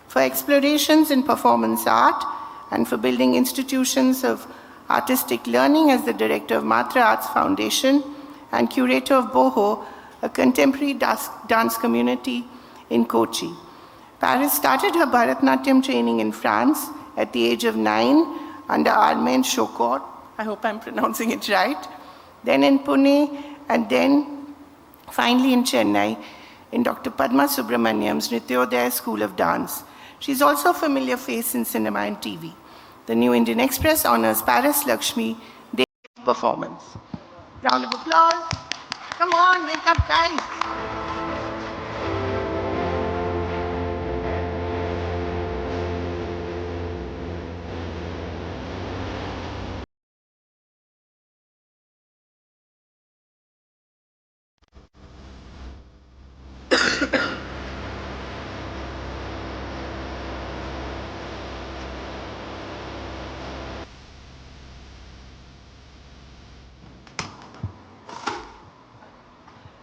for explorations in performance art and for building institutions of artistic learning as the director of Matra Arts Foundation and curator of Boho, a contemporary dance community in Kochi. Paris started her Bharatnatyam training in France at the age of 9 under Armand Chokor. I hope I'm pronouncing it right. Then in Pune, and then finally in Chennai, in Dr. Padma Subramaniam's Nityodaya School of Dance. She's also a familiar face in cinema and TV. The New Indian Express honors Paris Lakshmi, Devi of performance. Round of applause. Come on, wake up, guys.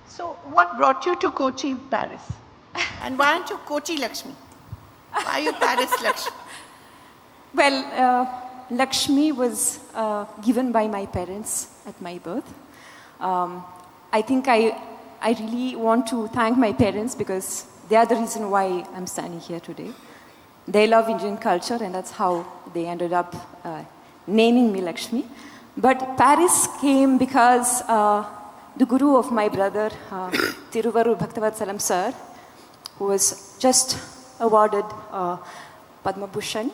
So, what brought you to Kochi, Paris? And why aren't you Kochi Lakshmi? Why are you Paris Lakshmi? Well, Lakshmi was given by my parents at my birth. I think I really want to thank my parents because they are the reason why I'm standing here today. They love Indian culture and that's how they ended up naming me Lakshmi. But Paris came because the guru of my brother, Tiruvarur Bhaktavatsalam sir, who was just awarded Padma Bhushan.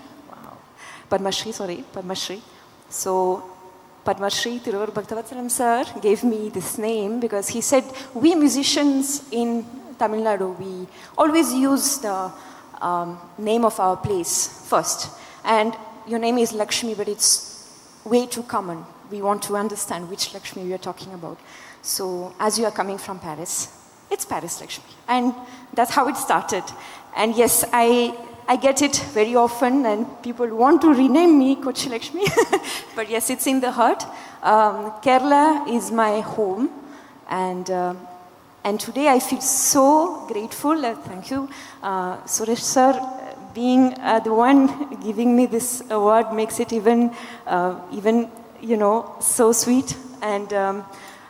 Padma Shri. So Padma Shri Tiruvarur Bhaktavatsalam sir gave me this name because he said, we musicians in Tamil Nadu, we always use the name of our place first. And your name is Lakshmi, but it's way too common. We want to understand which Lakshmi we are talking about. So as you are coming from Paris, it's Paris Lakshmi. And that's how it started. And yes, I get it very often and people want to rename me Kochi Lakshmi. But yes, it's in the heart. Kerala is my home. And today I feel so grateful. Thank you. Suresh sir, being the one giving me this award makes it even so sweet. And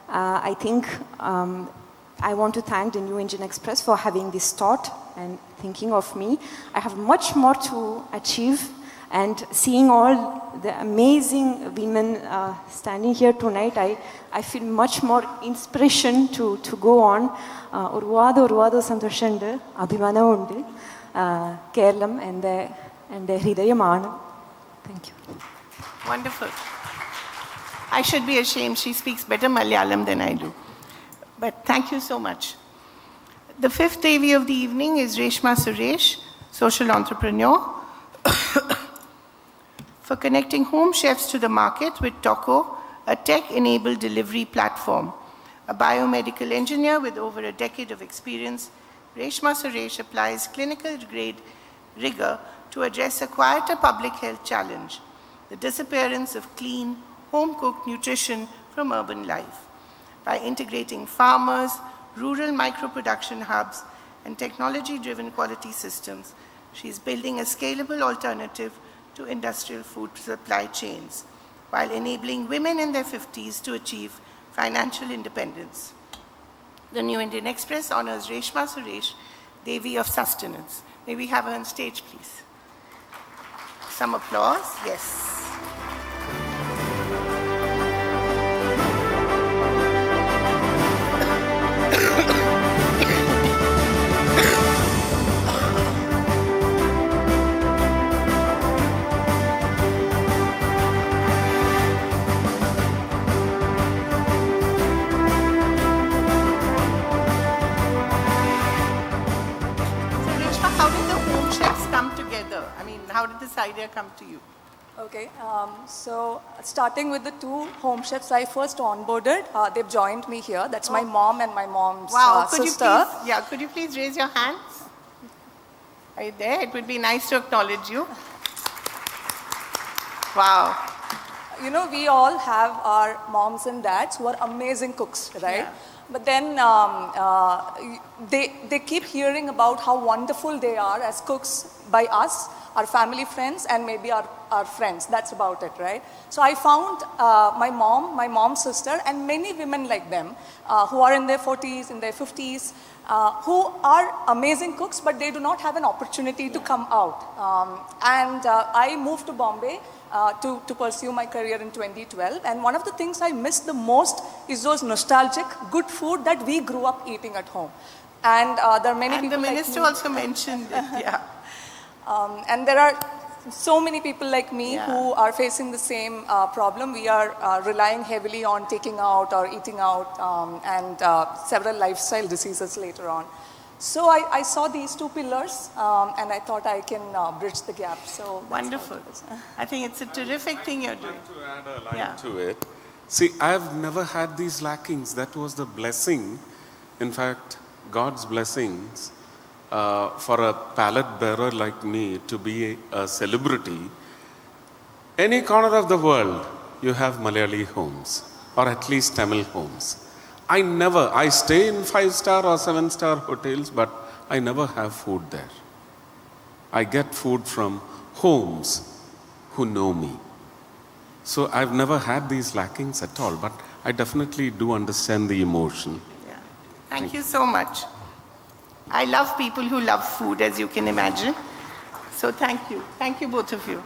I think I want to thank the New Indian Express for having this thought and thinking of me. I have much more to achieve, and seeing all the amazing women standing here tonight, I feel much more inspiration to go on. Orvado Santoshande, Abhimana Undu, Kerala and the Hridayamanu. Thank you. Wonderful. I should be ashamed. She speaks better Malayalam than I do. But thank you so much. The fifth Devi of the evening is Reshma Suresh, social entrepreneur, for connecting home chefs to the market with Toko, a tech-enabled delivery platform. A biomedical engineer with over a decade of experience, Reshma Suresh applies clinical-grade rigor to address a quieter public health challenge, the disappearance of clean, home-cooked nutrition from urban life. By integrating farmers, rural micro-production hubs, and technology-driven quality systems, she is building a scalable alternative to industrial food supply chains, while enabling women in their 50s to achieve financial independence. The New Indian Express honors Reshma Suresh, Devi of Sustenance. May we have her on stage, please? Some applause, yes. How did this idea come to you? Okay, so starting with the two home chefs I first onboarded, they've joined me here. That's my mom and my mom's sister. Could you please raise your hands? Are you there? It would be nice to acknowledge you. Wow. You know, we all have our moms and dads who are amazing cooks, right? Yeah. But then they keep hearing about how wonderful they are as cooks by us, our family friends, and maybe our friends. That's about it, right? So I found my mom's sister, and many women like them who are in their 40s, in their 50s, who are amazing cooks, but they do not have an opportunity to come out. I moved to Bombay to pursue my career in 2012. And one of the things I miss the most is those nostalgic, good food that we grew up eating at home. And there are many people the minister like also mentioned it, yeah. And there are so many people like me Yeah. who are facing the same problem. We are relying heavily on taking out or eating out and several lifestyle diseases later on. So I saw these two pillars and I thought I can bridge the gap. So that's how Wonderful. it is. I think it's a terrific thing you're doing. To add a line Yeah. to it, see, I've never had these lackings. That was the blessing, in fact, God's blessings for a palette bearer like me to be a celebrity. Any corner of the world, you have Malayali homes, or at least Tamil homes. I stay in 5-star or 7-star hotels, but I never have food there. I get food from homes who know me. So I've never had these lackings at all, but I definitely do understand the emotion. Yeah. Thank you so much. I love people who love food, as you can imagine. So thank you. Thank you, both of you.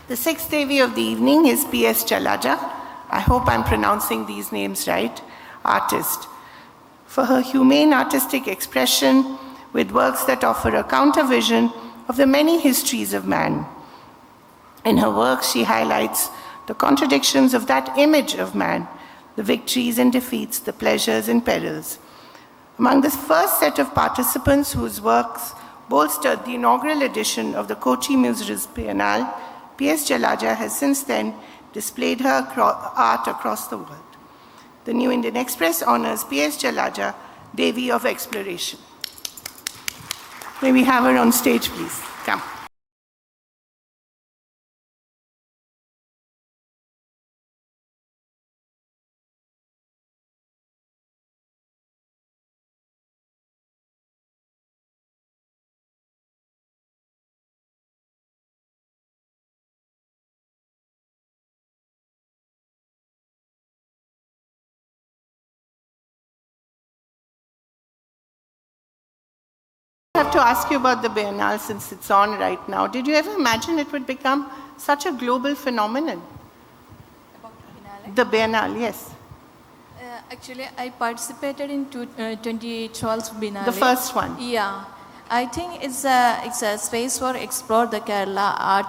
The sixth Devi of the evening is P.S. Chalaja. I hope I'm pronouncing these names right. Artist. For her humane artistic expression with works that offer a counter vision of the many histories of man. In her works, she highlights the contradictions of that image of man, the victories and defeats, the pleasures and perils. Among the first set of participants whose works bolstered the inaugural edition of the Kochi Museum's Biennale, P.S. Chalaja has since then displayed her art across the world. The New Indian Express honors P.S. Chalaja, Devi of Exploration. May we have her on stage, please? Come. I have to ask you about the Biennale since it's on right now. Did you ever imagine it would become such a global phenomenon? About Biennale? The Biennale, yes. Actually, I participated in 2012 Biennale. The first one. Yeah. I think it's a space for explore the Kerala art,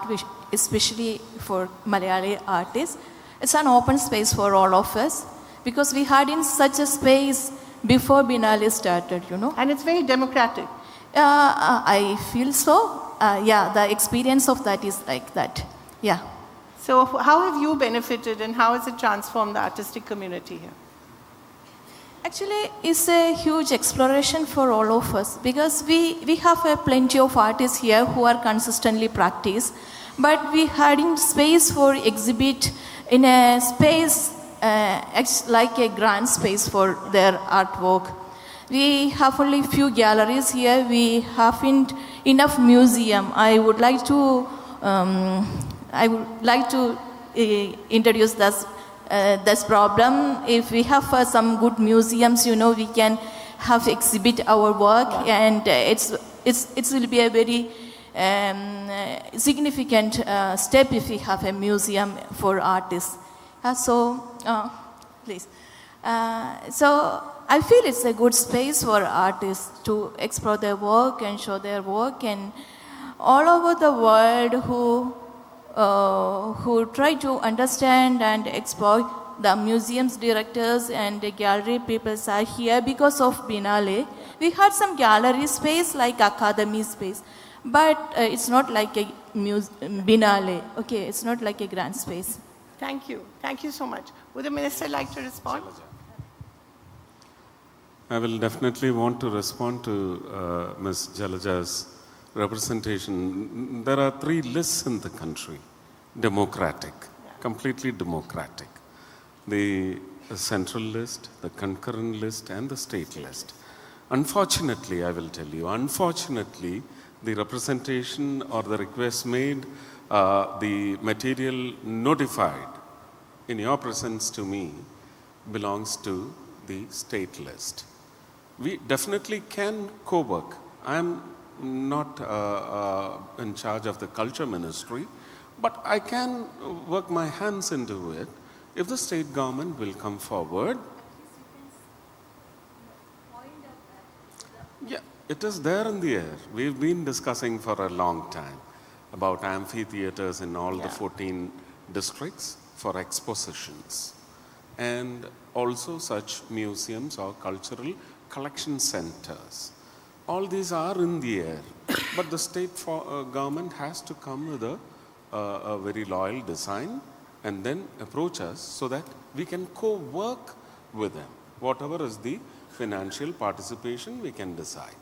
especially for Malayali artists. It's an open space for all of us because we had in such a space before Biennale started, you know. And it's very democratic. I feel so. Yeah, the experience of that is like that. Yeah. So how have you benefited and how has it transformed the artistic community here? Actually, it's a huge exploration for all of us because we have plenty of artists here who are consistently practice, but we had in space for exhibit in a space like a grand space for their artwork. We have only few galleries here. We haven't enough museum. I would like to introduce this problem. If we have some good museums, you know, we can have exhibit our work, and it will be a very significant step if we have a museum for artists. Please. So I feel it's a good space for artists to explore their work and show their work, and all over the world who try to understand and explore. The museums directors and the gallery people are here because of Biennale. We had some gallery space like academy space, but it's not like a Biennale. Okay, it's not like a grand space. Thank you. Thank you so much. Would the minister like to respond? I will definitely want to respond to Ms. Jalaja's representation. There are 3 lists in the country. Democratic, completely democratic. The central list, the concurrent list, and the state list. Unfortunately, I will tell you, unfortunately, the representation or the request made, the material notified in your presence to me belongs to the state list. We definitely can co-work. I am not in charge of the culture ministry, but I can work my hands into it if the state government will come forward. Yeah, it is there in the air. We've been discussing for a long time about amphitheaters in all the 14 districts for expositions, and also such museums or cultural collection centers. All these are in the air, but the state government has to come with a very loyal design and then approach us so that we can co-work with them. Whatever is the financial participation, we can decide.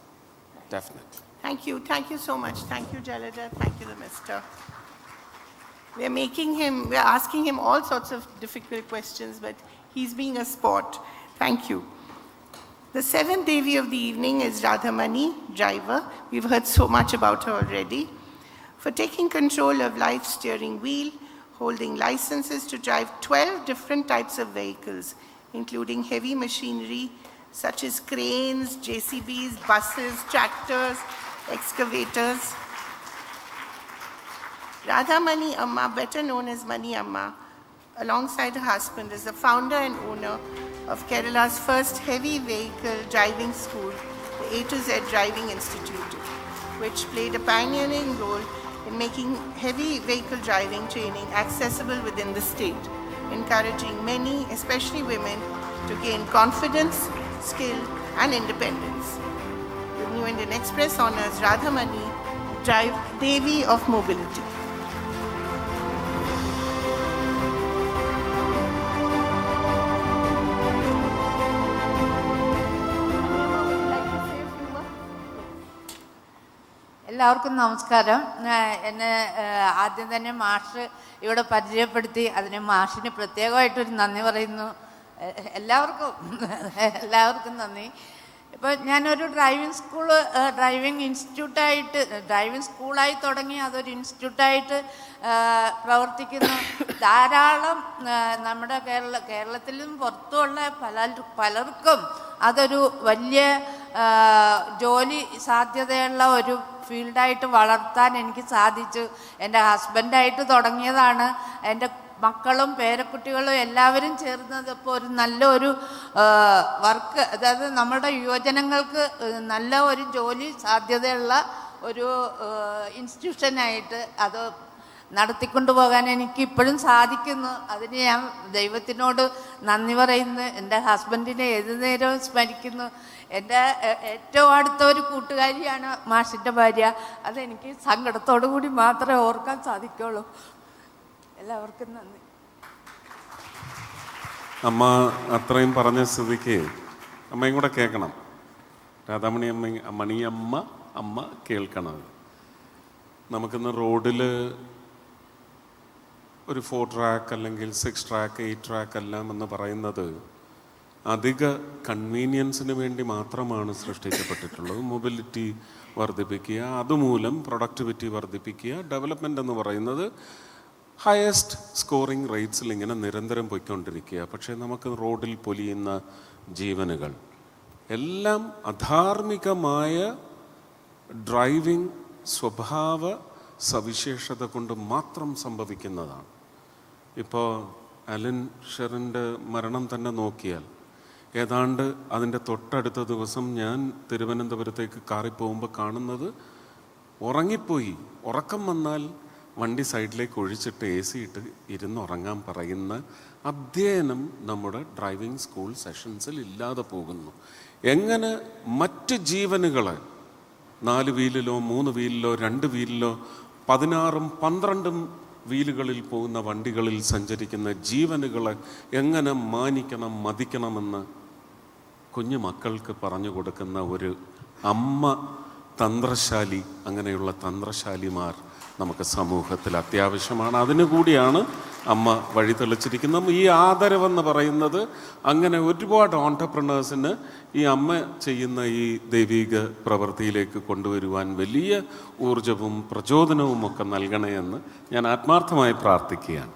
Definitely. Thank you so much. Thank you, Jalada. Thank you, the Minister. We're asking him all sorts of difficult questions, but he's being a sport. Thank you. The seventh Devi of the evening is Dinamani, driver. We've heard so much about her already. For taking control of life's steering wheel, holding licenses to drive 12 different types of vehicles, including heavy machinery such as cranes, JCBs, buses, tractors, excavators. Radhamani Amma, better known as Mani Amma, alongside her husband, is the founder and owner of Kerala's first heavy vehicle driving school, the A to Z Driving Institute, which played a pioneering role in making heavy vehicle driving training accessible within the state, encouraging many, especially women, to gain confidence, skill, and independence. The New Indian Express honors Radhamani, Devi of Mobility. എല്ലാവർക്കും നമസ്കാരം. എന്നെ ആദ്യം തന്നെ മാഷ് ഇവിടെ പരിചയപ്പെടുത്തി, അതിന് മാഷിന് പ്രത്യേകമായിട്ടൊരു നന്ദി പറയുന്നു. എല്ലാവർക്കും നന്ദി. ഇപ്പോൾ ഞാനൊരു ഡ്രൈവിംഗ് സ്കൂളായി തുടങ്ങി അതൊരു ഇൻസ്റ്റിറ്റ്യൂട്ടായിട്ട് പ്രവർത്തിക്കുന്നു. ധാരാളം നമ്മുടെ കേരളത്തിലും പുറത്തുമുള്ള പലർക്കും അതൊരു വലിയ ജോലി സാധ്യതയുള്ള ഒരു ഫീൽഡായിട്ട് വളർത്താൻ എനിക്ക് സാധിച്ചു. എൻ്റെ ഹസ്ബൻഡായിട്ട് തുടങ്ങിയതാണ്. എൻ്റെ മക്കളും പേരക്കുട്ടികളും എല്ലാവരും ചേർന്നത് ഇപ്പോൾ ഒരു നല്ലൊരു വർക്ക്, അതായത് നമ്മുടെ യുവജനങ്ങൾക്ക് നല്ല ഒരു ജോലി സാധ്യതയുള്ള ഒരു ഇൻസ്റ്റിറ്റ്യൂഷനായിട്ട് അത് നടത്തിക്കൊണ്ടു പോകാൻ എനിക്ക് ഇപ്പോഴും സാധിക്കുന്നു. അതിന് ഞാൻ ദൈവത്തിനോട് നന്ദി പറയുന്നു. എൻ്റെ ഹസ്ബൻഡിനെ ഏതു നേരവും സ്മരിക്കുന്നു. എൻ്റെ ഏറ്റവും അടുത്ത ഒരു കൂട്ടുകാരിയാണ് മാഷിൻ്റെ ഭാര്യ. അതെനിക്ക് സങ്കടത്തോടു കൂടി മാത്രമേ ഓർക്കാൻ സാധിക്കുള്ളൂ. എല്ലാവർക്കും നന്ദി. അമ്മ അത്രയും പറഞ്ഞ സ്ഥിതിക്ക് അമ്മയും കൂടെ കേൾക്കണം. രാധാമണി അമ്മ കേൾക്കണം. നമുക്കിന്ന് റോഡിൽ ഒരു 4 ട്രാക്ക് അല്ലെങ്കിൽ 6 ട്രാക്ക് 8 ട്രാക്ക് എല്ലാം എന്ന് പറയുന്നത് അധിക കൺവീനിയൻസിന് വേണ്ടി മാത്രമാണ് സൃഷ്ടിക്കപ്പെട്ടിട്ടുള്ളത്. മൊബിലിറ്റി വർദ്ധിപ്പിക്കുക, അതുമൂലം പ്രൊഡക്ടിവിറ്റി വർദ്ധിപ്പിക്കുക. ഡെവലപ്മെൻ്റ് എന്ന് പറയുന്നത് ഹയസ്റ്റ് സ്കോറിംഗ് റേറ്റ്സിൽ ഇങ്ങനെ നിരന്തരം പോയിക്കൊണ്ടിരിക്കുക. പക്ഷേ നമുക്ക് റോഡിൽ പൊലിയുന്ന ജീവനുകൾ എല്ലാം അധാർമികമായ ഡ്രൈവിംഗ് സ്വഭാവ സവിശേഷത കൊണ്ട് മാത്രം സംഭവിക്കുന്നതാണ്. ഇപ്പോൾ അലൻ ഷെറിൻ്റെ മരണം തന്നെ നോക്കിയാൽ ഏതാണ്ട് അതിൻ്റെ തൊട്ടടുത്ത ദിവസം ഞാൻ തിരുവനന്തപുരത്തേക്ക് കാറിൽ പോകുമ്പോൾ കാണുന്നത് ഉറങ്ങിപ്പോയി. ഉറക്കം വന്നാൽ വണ്ടി സൈഡിലേക്ക് ഒഴിച്ചിട്ട് AC ഇട്ട് ഇരുന്നുറങ്ങാൻ പറയുന്ന അധ്യയനം നമ്മുടെ ഡ്രൈവിംഗ് സ്കൂൾ സെഷൻസിൽ ഇല്ലാതെ പോകുന്നു. എങ്ങനെ മറ്റ് ജീവനുകളെ 4 വീലിലോ 3 വീലിലോ 2 വീലിലോ 16ഉം 12ഉം വീലുകളിൽ പോകുന്ന വണ്ടികളിൽ സഞ്ചരിക്കുന്ന ജീവനുകളെ എങ്ങനെ മാനിക്കണം, മതിക്കണമെന്ന് കുഞ്ഞു മക്കൾക്ക് പറഞ്ഞു കൊടുക്കുന്ന ഒരു അമ്മ തന്ത്രശാലി, അങ്ങനെയുള്ള തന്ത്രശാലിമാർ നമുക്ക് സമൂഹത്തിൽ അത്യാവശ്യമാണ്. അതിനുകൂടിയാണ് അമ്മ വഴി തെളിച്ചിരിക്കുന്നത്. ഈ ആദരവെന്ന് പറയുന്നത് അങ്ങനെ ഒരുപാട് ഓൺടർപ്രണേഴ്സിന് ഈ അമ്മ ചെയ്യുന്ന ഈ ദൈവിക പ്രവൃത്തിയിലേക്ക് കൊണ്ടുവരുവാൻ വലിയ ഊർജവും പ്രചോദനവും ഒക്കെ നൽകണേ എന്ന് ഞാൻ ആത്മാർത്ഥമായി പ്രാർത്ഥിക്കുകയാണ്.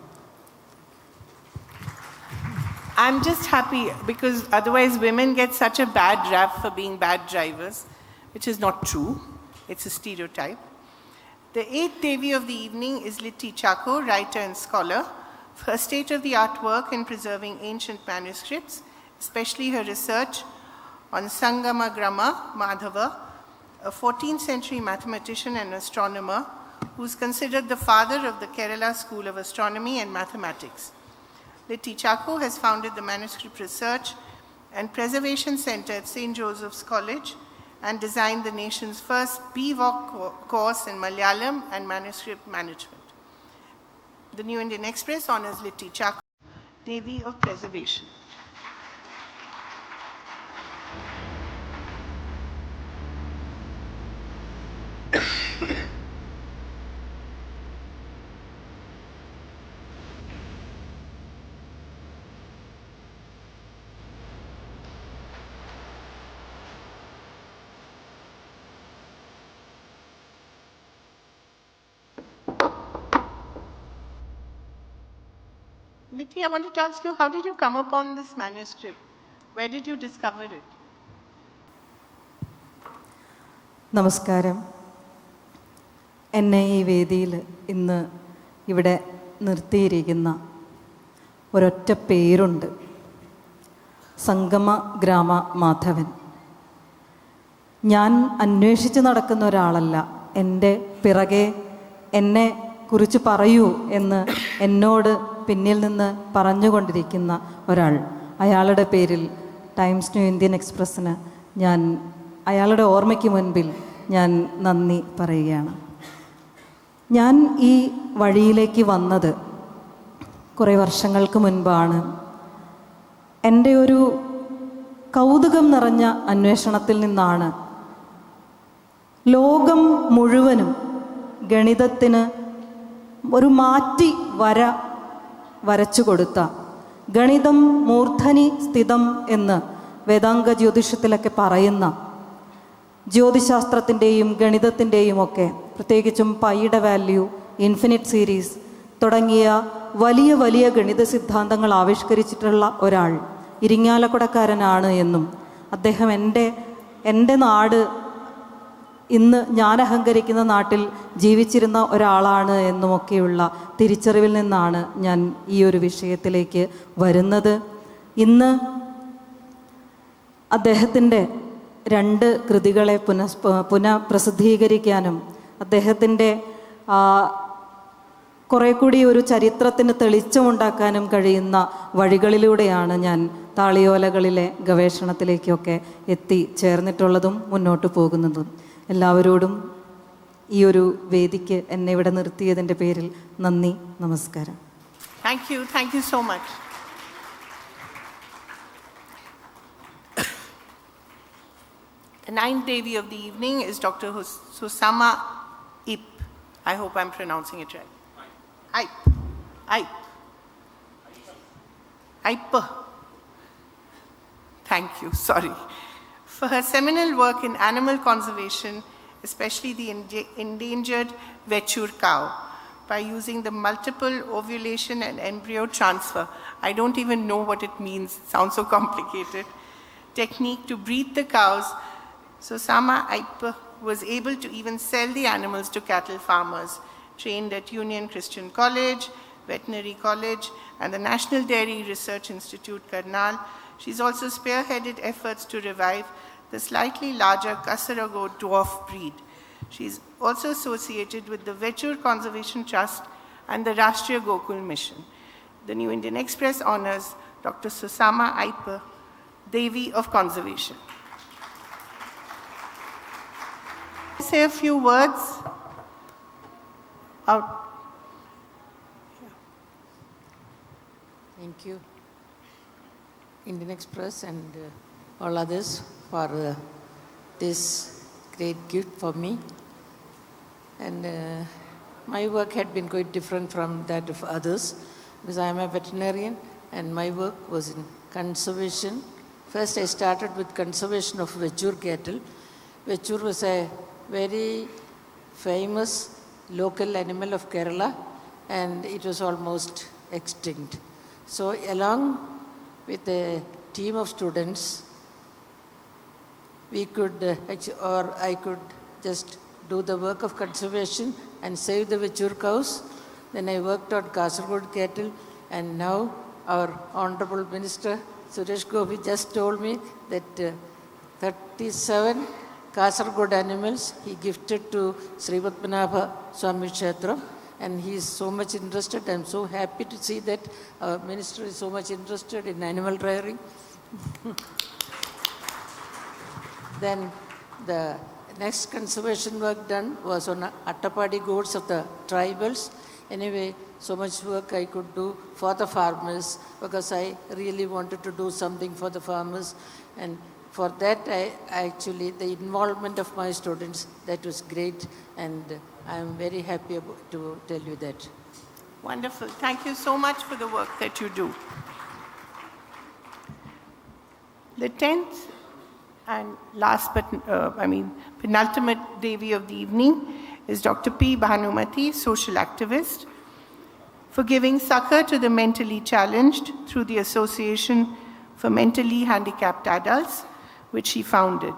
I'm just happy because otherwise women get such a bad rap for being bad drivers, which is not true. It's a stereotype. The 8th Devi of the evening is Litti Chako, writer and scholar. For her state-of-the-art work in preserving ancient manuscripts, especially her research on Sangamagrama Madhava, a 14th century mathematician and astronomer who is considered the father of the Kerala School of Astronomy and Mathematics. Litti Chacko has founded the Manuscript Research and Preservation Center at St. Joseph's College and designed the nation's first BVOC course in Malayalam and Manuscript Management. The New Indian Express honors Litti Chacko, Devi of Preservation. Litti, I wanted to ask you, how did you come upon this manuscript? Where did you discover it? നമസ്കാരം. എന്നെ ഈ വേദിയിൽ ഇന്ന് ഇവിടെ നിർത്തിയിരിക്കുന്ന ഒരൊറ്റ പേരുണ്ട്, സംഗമ ഗ്രാമ മാധവൻ. ഞാൻ അന്വേഷിച്ച് നടക്കുന്ന ഒരാളല്ല. എൻ്റെ പിറകെ എന്നെ കുറിച്ച് പറയൂ എന്ന് എന്നോട് പിന്നിൽ നിന്ന് പറഞ്ഞുകൊണ്ടിരിക്കുന്ന ഒരാൾ. അയാളുടെ പേരിൽ ടൈംസ് ന്യൂ ഇന്ത്യൻ എക്സ്പ്രസ്സിന് ഞാൻ അയാളുടെ ഓർമ്മയ്ക്ക് മുൻപിൽ ഞാൻ നന്ദി പറയുകയാണ്. ഞാൻ ഈ വഴിയിലേക്ക് വന്നത് കുറേ വർഷങ്ങൾക്ക് മുൻപാണ്. എൻ്റെ ഒരു കൗതുകം നിറഞ്ഞ അന്വേഷണത്തിൽ നിന്നാണ് ലോകം മുഴുവനും ഗണിതത്തിന് ഒരു മാറ്റി വരച്ചു കൊടുത്ത, ഗണിതം മൂർധനി സ്ഥിതം എന്ന് വേദാംഗ ജ്യോതിഷത്തിലൊക്കെ പറയുന്ന ജ്യോതിശാസ്ത്രത്തിൻ്റെയും ഗണിതത്തിൻ്റെയും ഒക്കെ, പ്രത്യേകിച്ചും പൈയുടെ വാല്യൂ, ഇൻഫിനിറ്റ് സീരീസ് തുടങ്ങിയ വലിയ വലിയ ഗണിത സിദ്ധാന്തങ്ങൾ ആവിഷ്കരിച്ചിട്ടുള്ള ഒരാൾ ഇരിങ്ങാലക്കുടക്കാരനാണ് എന്നും അദ്ദേഹം എൻ്റെ നാട് ഇന്ന് ഞാൻ അഹങ്കരിക്കുന്ന നാട്ടിൽ ജീവിച്ചിരുന്ന ഒരാളാണ് എന്നുമൊക്കെയുള്ള തിരിച്ചറിവിൽ നിന്നാണ് ഞാൻ ഈ ഒരു വിഷയത്തിലേക്ക് വരുന്നത്. ഇന്ന് അദ്ദേഹത്തിൻ്റെ 2 കൃതികളെ പുനഃപ്രസിദ്ധീകരിക്കാനും അദ്ദേഹത്തിൻ്റെ കുറേ കൂടി ഒരു ചരിത്രത്തിന് തെളിച്ചമുണ്ടാക്കാനും കഴിയുന്ന വഴികളിലൂടെയാണ് ഞാൻ താളിയോലകളിലെ ഗവേഷണത്തിലേക്കൊക്കെ എത്തിച്ചേർന്നിട്ടുള്ളതും മുന്നോട്ട് പോകുന്നതും. എല്ലാവരോടും ഈ ഒരു വേദിക്ക് എന്നെ ഇവിടെ നിർത്തിയതിൻ്റെ പേരിൽ നന്ദി, നമസ്കാരം. Thank you so much. The 9th Devi of the evening is Dr. Susama Ip. I hope I'm pronouncing it right. Ip. Thank you, sorry. For her seminal work in animal conservation, especially the endangered Vechur cow, by using the multiple ovulation and embryo transfer, I don't even know what it means, it sounds so complicated, technique to breed the cows, Susama Ip was able to even sell the animals to cattle farmers, trained at Union Christian College, Veterinary College, and the National Dairy Research Institute, Karnal. She's also spearheaded efforts to revive the slightly larger Kasarago dwarf breed. She's also associated with the Vechur Conservation Trust and the Rashtriya Gokul Mission. The New Indian Express honors Dr. Susama Ip, Devi of Conservation. Say a few words out. Thank you, Indian Express and all others for this great gift for me. And my work had been quite different from that of others because I am a veterinarian and my work was in conservation. First I started with conservation of Vechur cattle. Vechur was a very famous local animal of Kerala and it was almost extinct. So along with a team of students, we could, I could just do the work of conservation and save the Vechur cows. Then I worked on Kasaragod cattle and now our Honorable Minister Suresh Gopi just told me that 37 Kasargod animals he gifted to Sri Padmanabha Swami Kshetra, and he is so much interested. I am so happy to see that our minister is so much interested in animal rearing. Then the next conservation work done was on Attapadi goats of the tribals. Anyway, so much work I could do for the farmers, because I really wanted to do something for the farmers. And for that, the involvement of my students, that was great. And I am very happy to tell you that. Wonderful. Thank you so much for the work that you do. The 10th and last but, penultimate Devi of the evening is Dr. P. Bhanumati, social activist, for giving succor to the mentally challenged through the Association for Mentally Handicapped Adults, which she founded.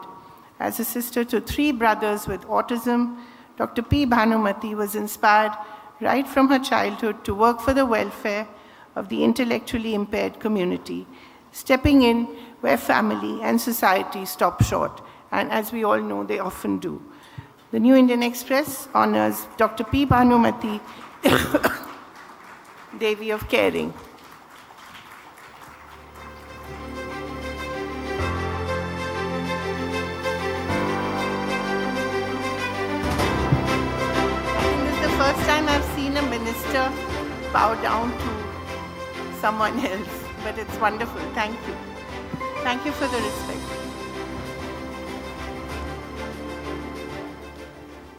As a sister to 3 brothers with autism, Dr. P. Bhanumati was inspired right from her childhood to work for the welfare of the intellectually impaired community, stepping in where family and society stop short, and as we all know, they often do. The New Indian Express honors Dr. P. Bhanumati, Devi of Caring. First time I've seen a minister bow down to someone else, but it's wonderful. Thank you. Thank you for the respect.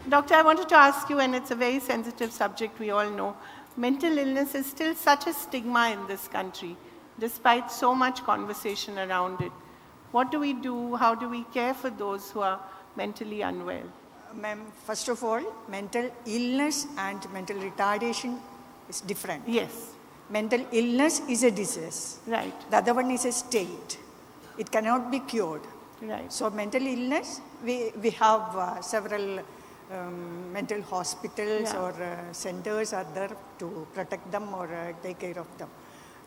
Doctor, I wanted to ask you, and it's a very sensitive subject, we all know, mental illness is still such a stigma in this country, despite so much conversation around it. What do we do? How do we care for those who are mentally unwell? Ma'am, first of all, mental illness and mental retardation is different. Yes. Mental illness is a disease. Right. The other one is a state. It cannot be cured. Right. So mental illness, we have several mental hospitals or centers are there to protect them or take care of them.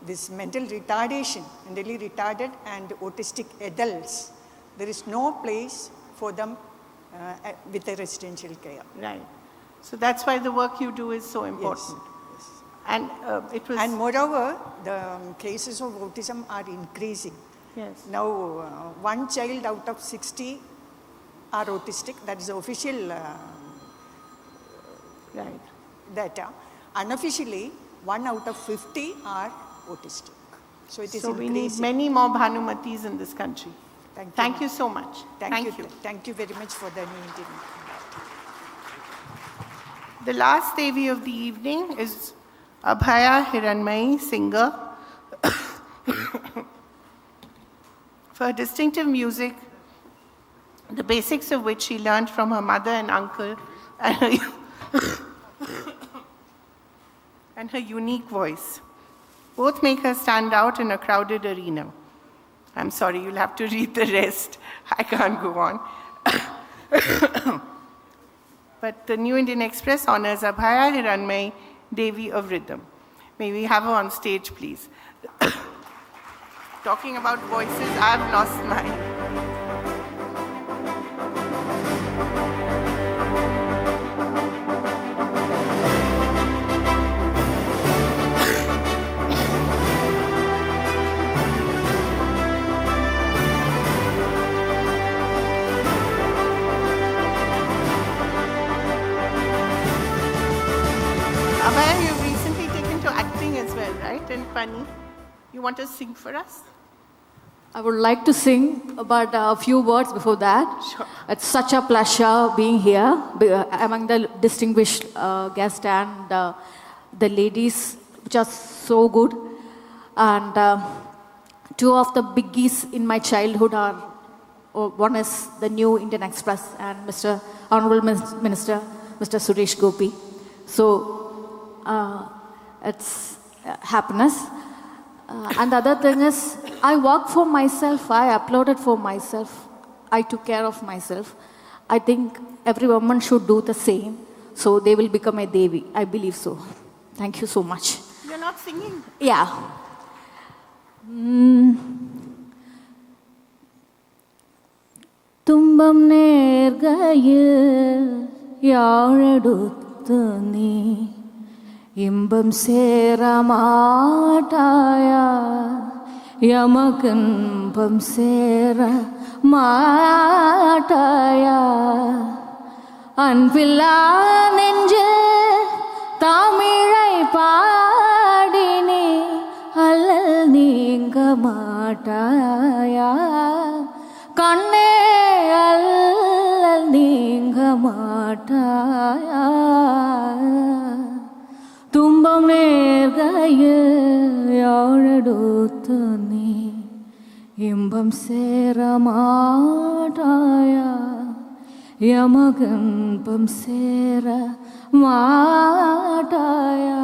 This mental retardation, mentally retarded and autistic adults, there is no place for them with a residential care. Right. So that's why the work you do is so important. Yes. And it was. And moreover, the cases of autism are increasing. Yes. Now, 1 child out of 60 are autistic. That is official data. Unofficially, 1 out of 50 are autistic. So it is so increasing. we need many more Bhanumatis in this country. Thank you so much. Thank you. Thank you very much for the new interview. The last Devi of the evening is Abhaya Hiranmayi, singer. For her distinctive music, the basics of which she learned from her mother and uncle, and her unique voice. Both make her stand out in a crowded arena. I'm sorry, you'll have to read the rest. I can't go on. But the New Indian Express honors Abhaya Hiranmayi, Devi of Rhythm. May we have her on stage, please. Talking about voices, I've lost mine. Abhaya, you've recently taken to acting as well, right? And funny. You want to sing for us? I would like to sing, but a few words before that. Sure. It's such a pleasure being here among the distinguished guests and the ladies, which are so good. And 2 of the biggies in my childhood are, one is the New Indian Express and Mr. Honorable Minister, Mr. Suresh Gopi. So it's happiness. And the other thing is, I work for myself, I uploaded for myself, I took care of myself. I think every woman should do the same, so they will become a Devi. I believe so. Thank you so much. You're not singing? Yeah. तुम തുമ്പം നേർഗയിൽ യാഴെടുത്തു നീ ഇമ്പം சேரமாட்டாய யமகின்பம் சேர மாட்டாயா அன்பில்லா நெஞ்சில் தமிழை பாடினே அல்லல் நீங்க மாட்டாயா கண்ணே அல்லல் நீங்க மாட்டாயா துன்பம் நேர்கையில் யாழெடுத்து நீ இன்பம் சேரமாட்டாயா யமகின்பம் சேர மாட்டாயா.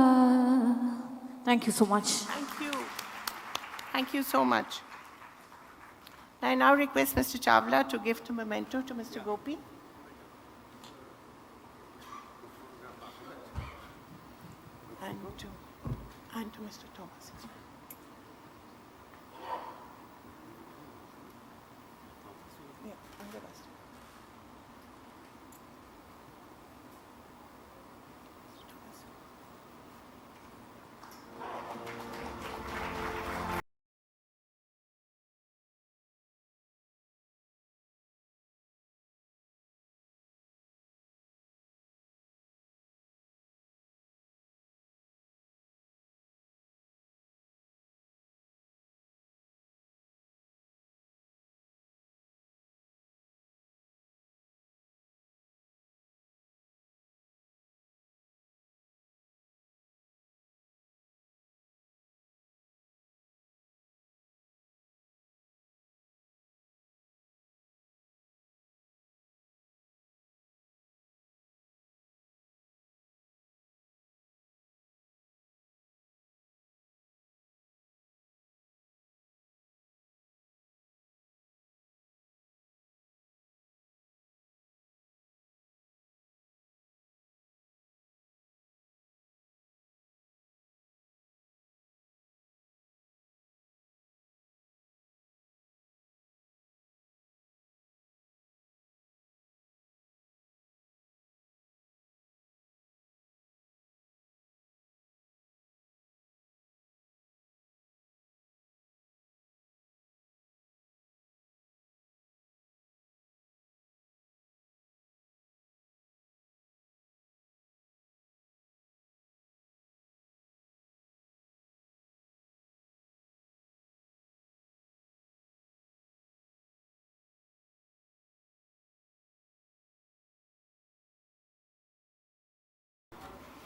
Thank you so much. Thank you. Thank you so much. I now request Mr. Chawla to gift a memento to Mr. Gopi. And to Mr. Thomas. Yeah, I'm the best.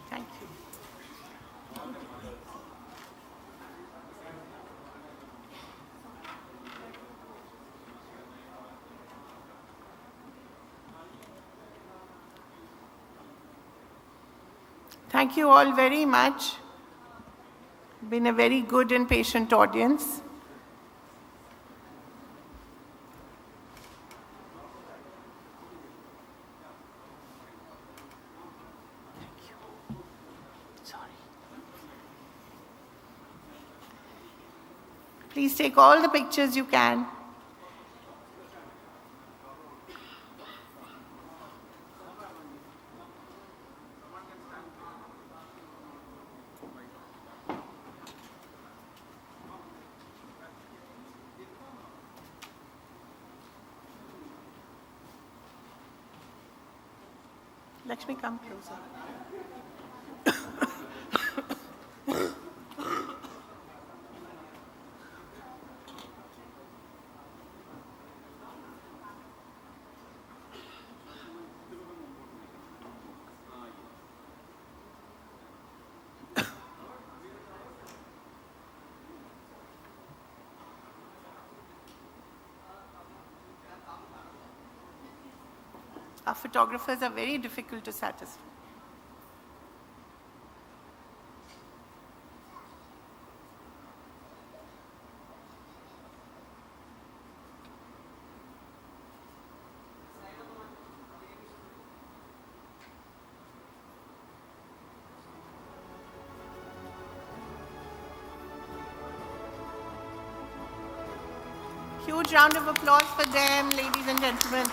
Thank you. Thank you all very much. Been a very good and patient audience. Please take all the pictures you can. Lakshmi, come closer. Our photographers are very difficult to satisfy. Huge round of applause for them, ladies and gentlemen.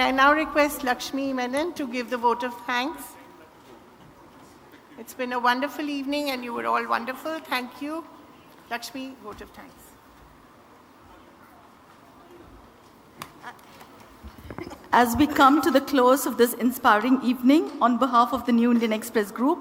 May I now request Lakshmi Menon to give the vote of thanks? It's been a wonderful evening and you were all wonderful. Thank you. Lakshmi, vote of thanks. As we come to the close of this inspiring evening, on behalf of the New Indian Express Group,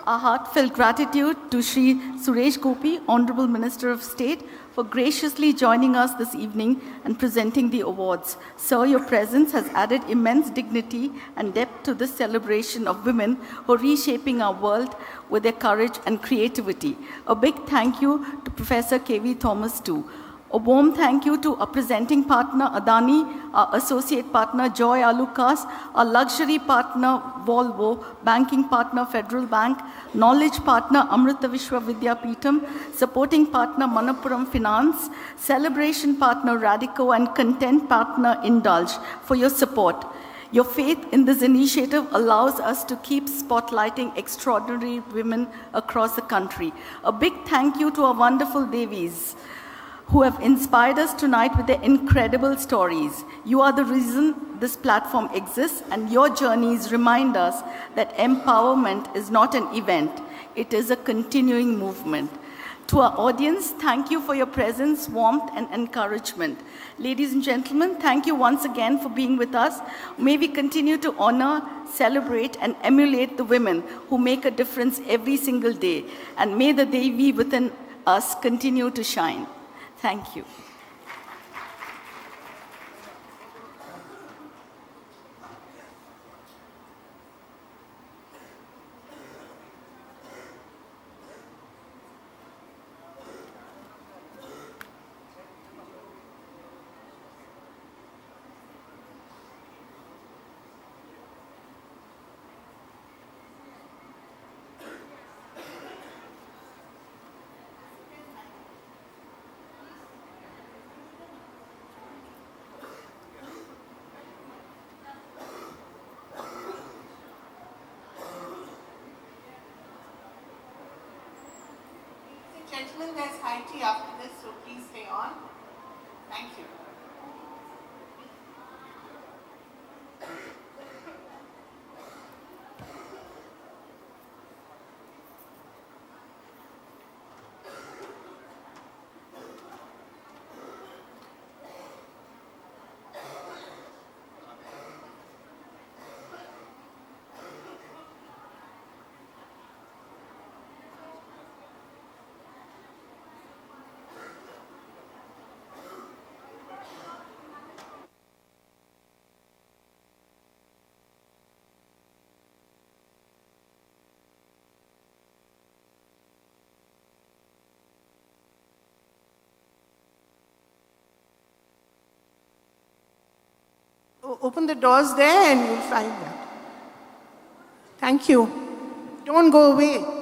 our heartfelt gratitude to Shri Suresh Gopi, Honorable Minister of State, for graciously joining us this evening and presenting the awards. Sir, your presence has added immense dignity and depth to this celebration of women who are reshaping our world with their courage and creativity. A big thank you to Professor K.V. Thomas too. A warm thank you to our presenting partner Adani, our associate partner Joy Alucas, our luxury partner Volvo, banking partner Federal Bank, knowledge partner Amrita Vishwa Vidyapeetham, supporting partner Manappuram Finance, celebration partner Radico, and content partner Indulge for your support. Your faith in this initiative allows us to keep spotlighting extraordinary women across the country. A big thank you to our wonderful Devis who have inspired us tonight with their incredible stories. You are the reason this platform exists, and your journeys remind us that empowerment is not an event, it is a continuing movement. To our audience, thank you for your presence, warmth, and encouragement. Ladies and gentlemen, thank you once again for being with us. May we continue to honor, celebrate, and emulate the women who make a difference every single day, and may the Devi within us continue to shine. Thank you. Gentlemen, there's high tea after this, so please stay on. Thank you. Open the doors there and you'll find that. Thank you. Don't go away.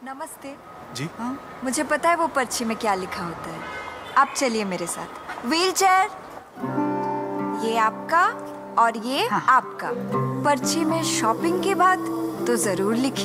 नमस्ते जी हाँ मुझे पता है वो पर्ची में क्या लिखा होता है आप चलिए मेरे साथ व्हील चेयर ये आपका और ये आपका। पर्ची में शॉपिंग की बात तो जरूर लिखी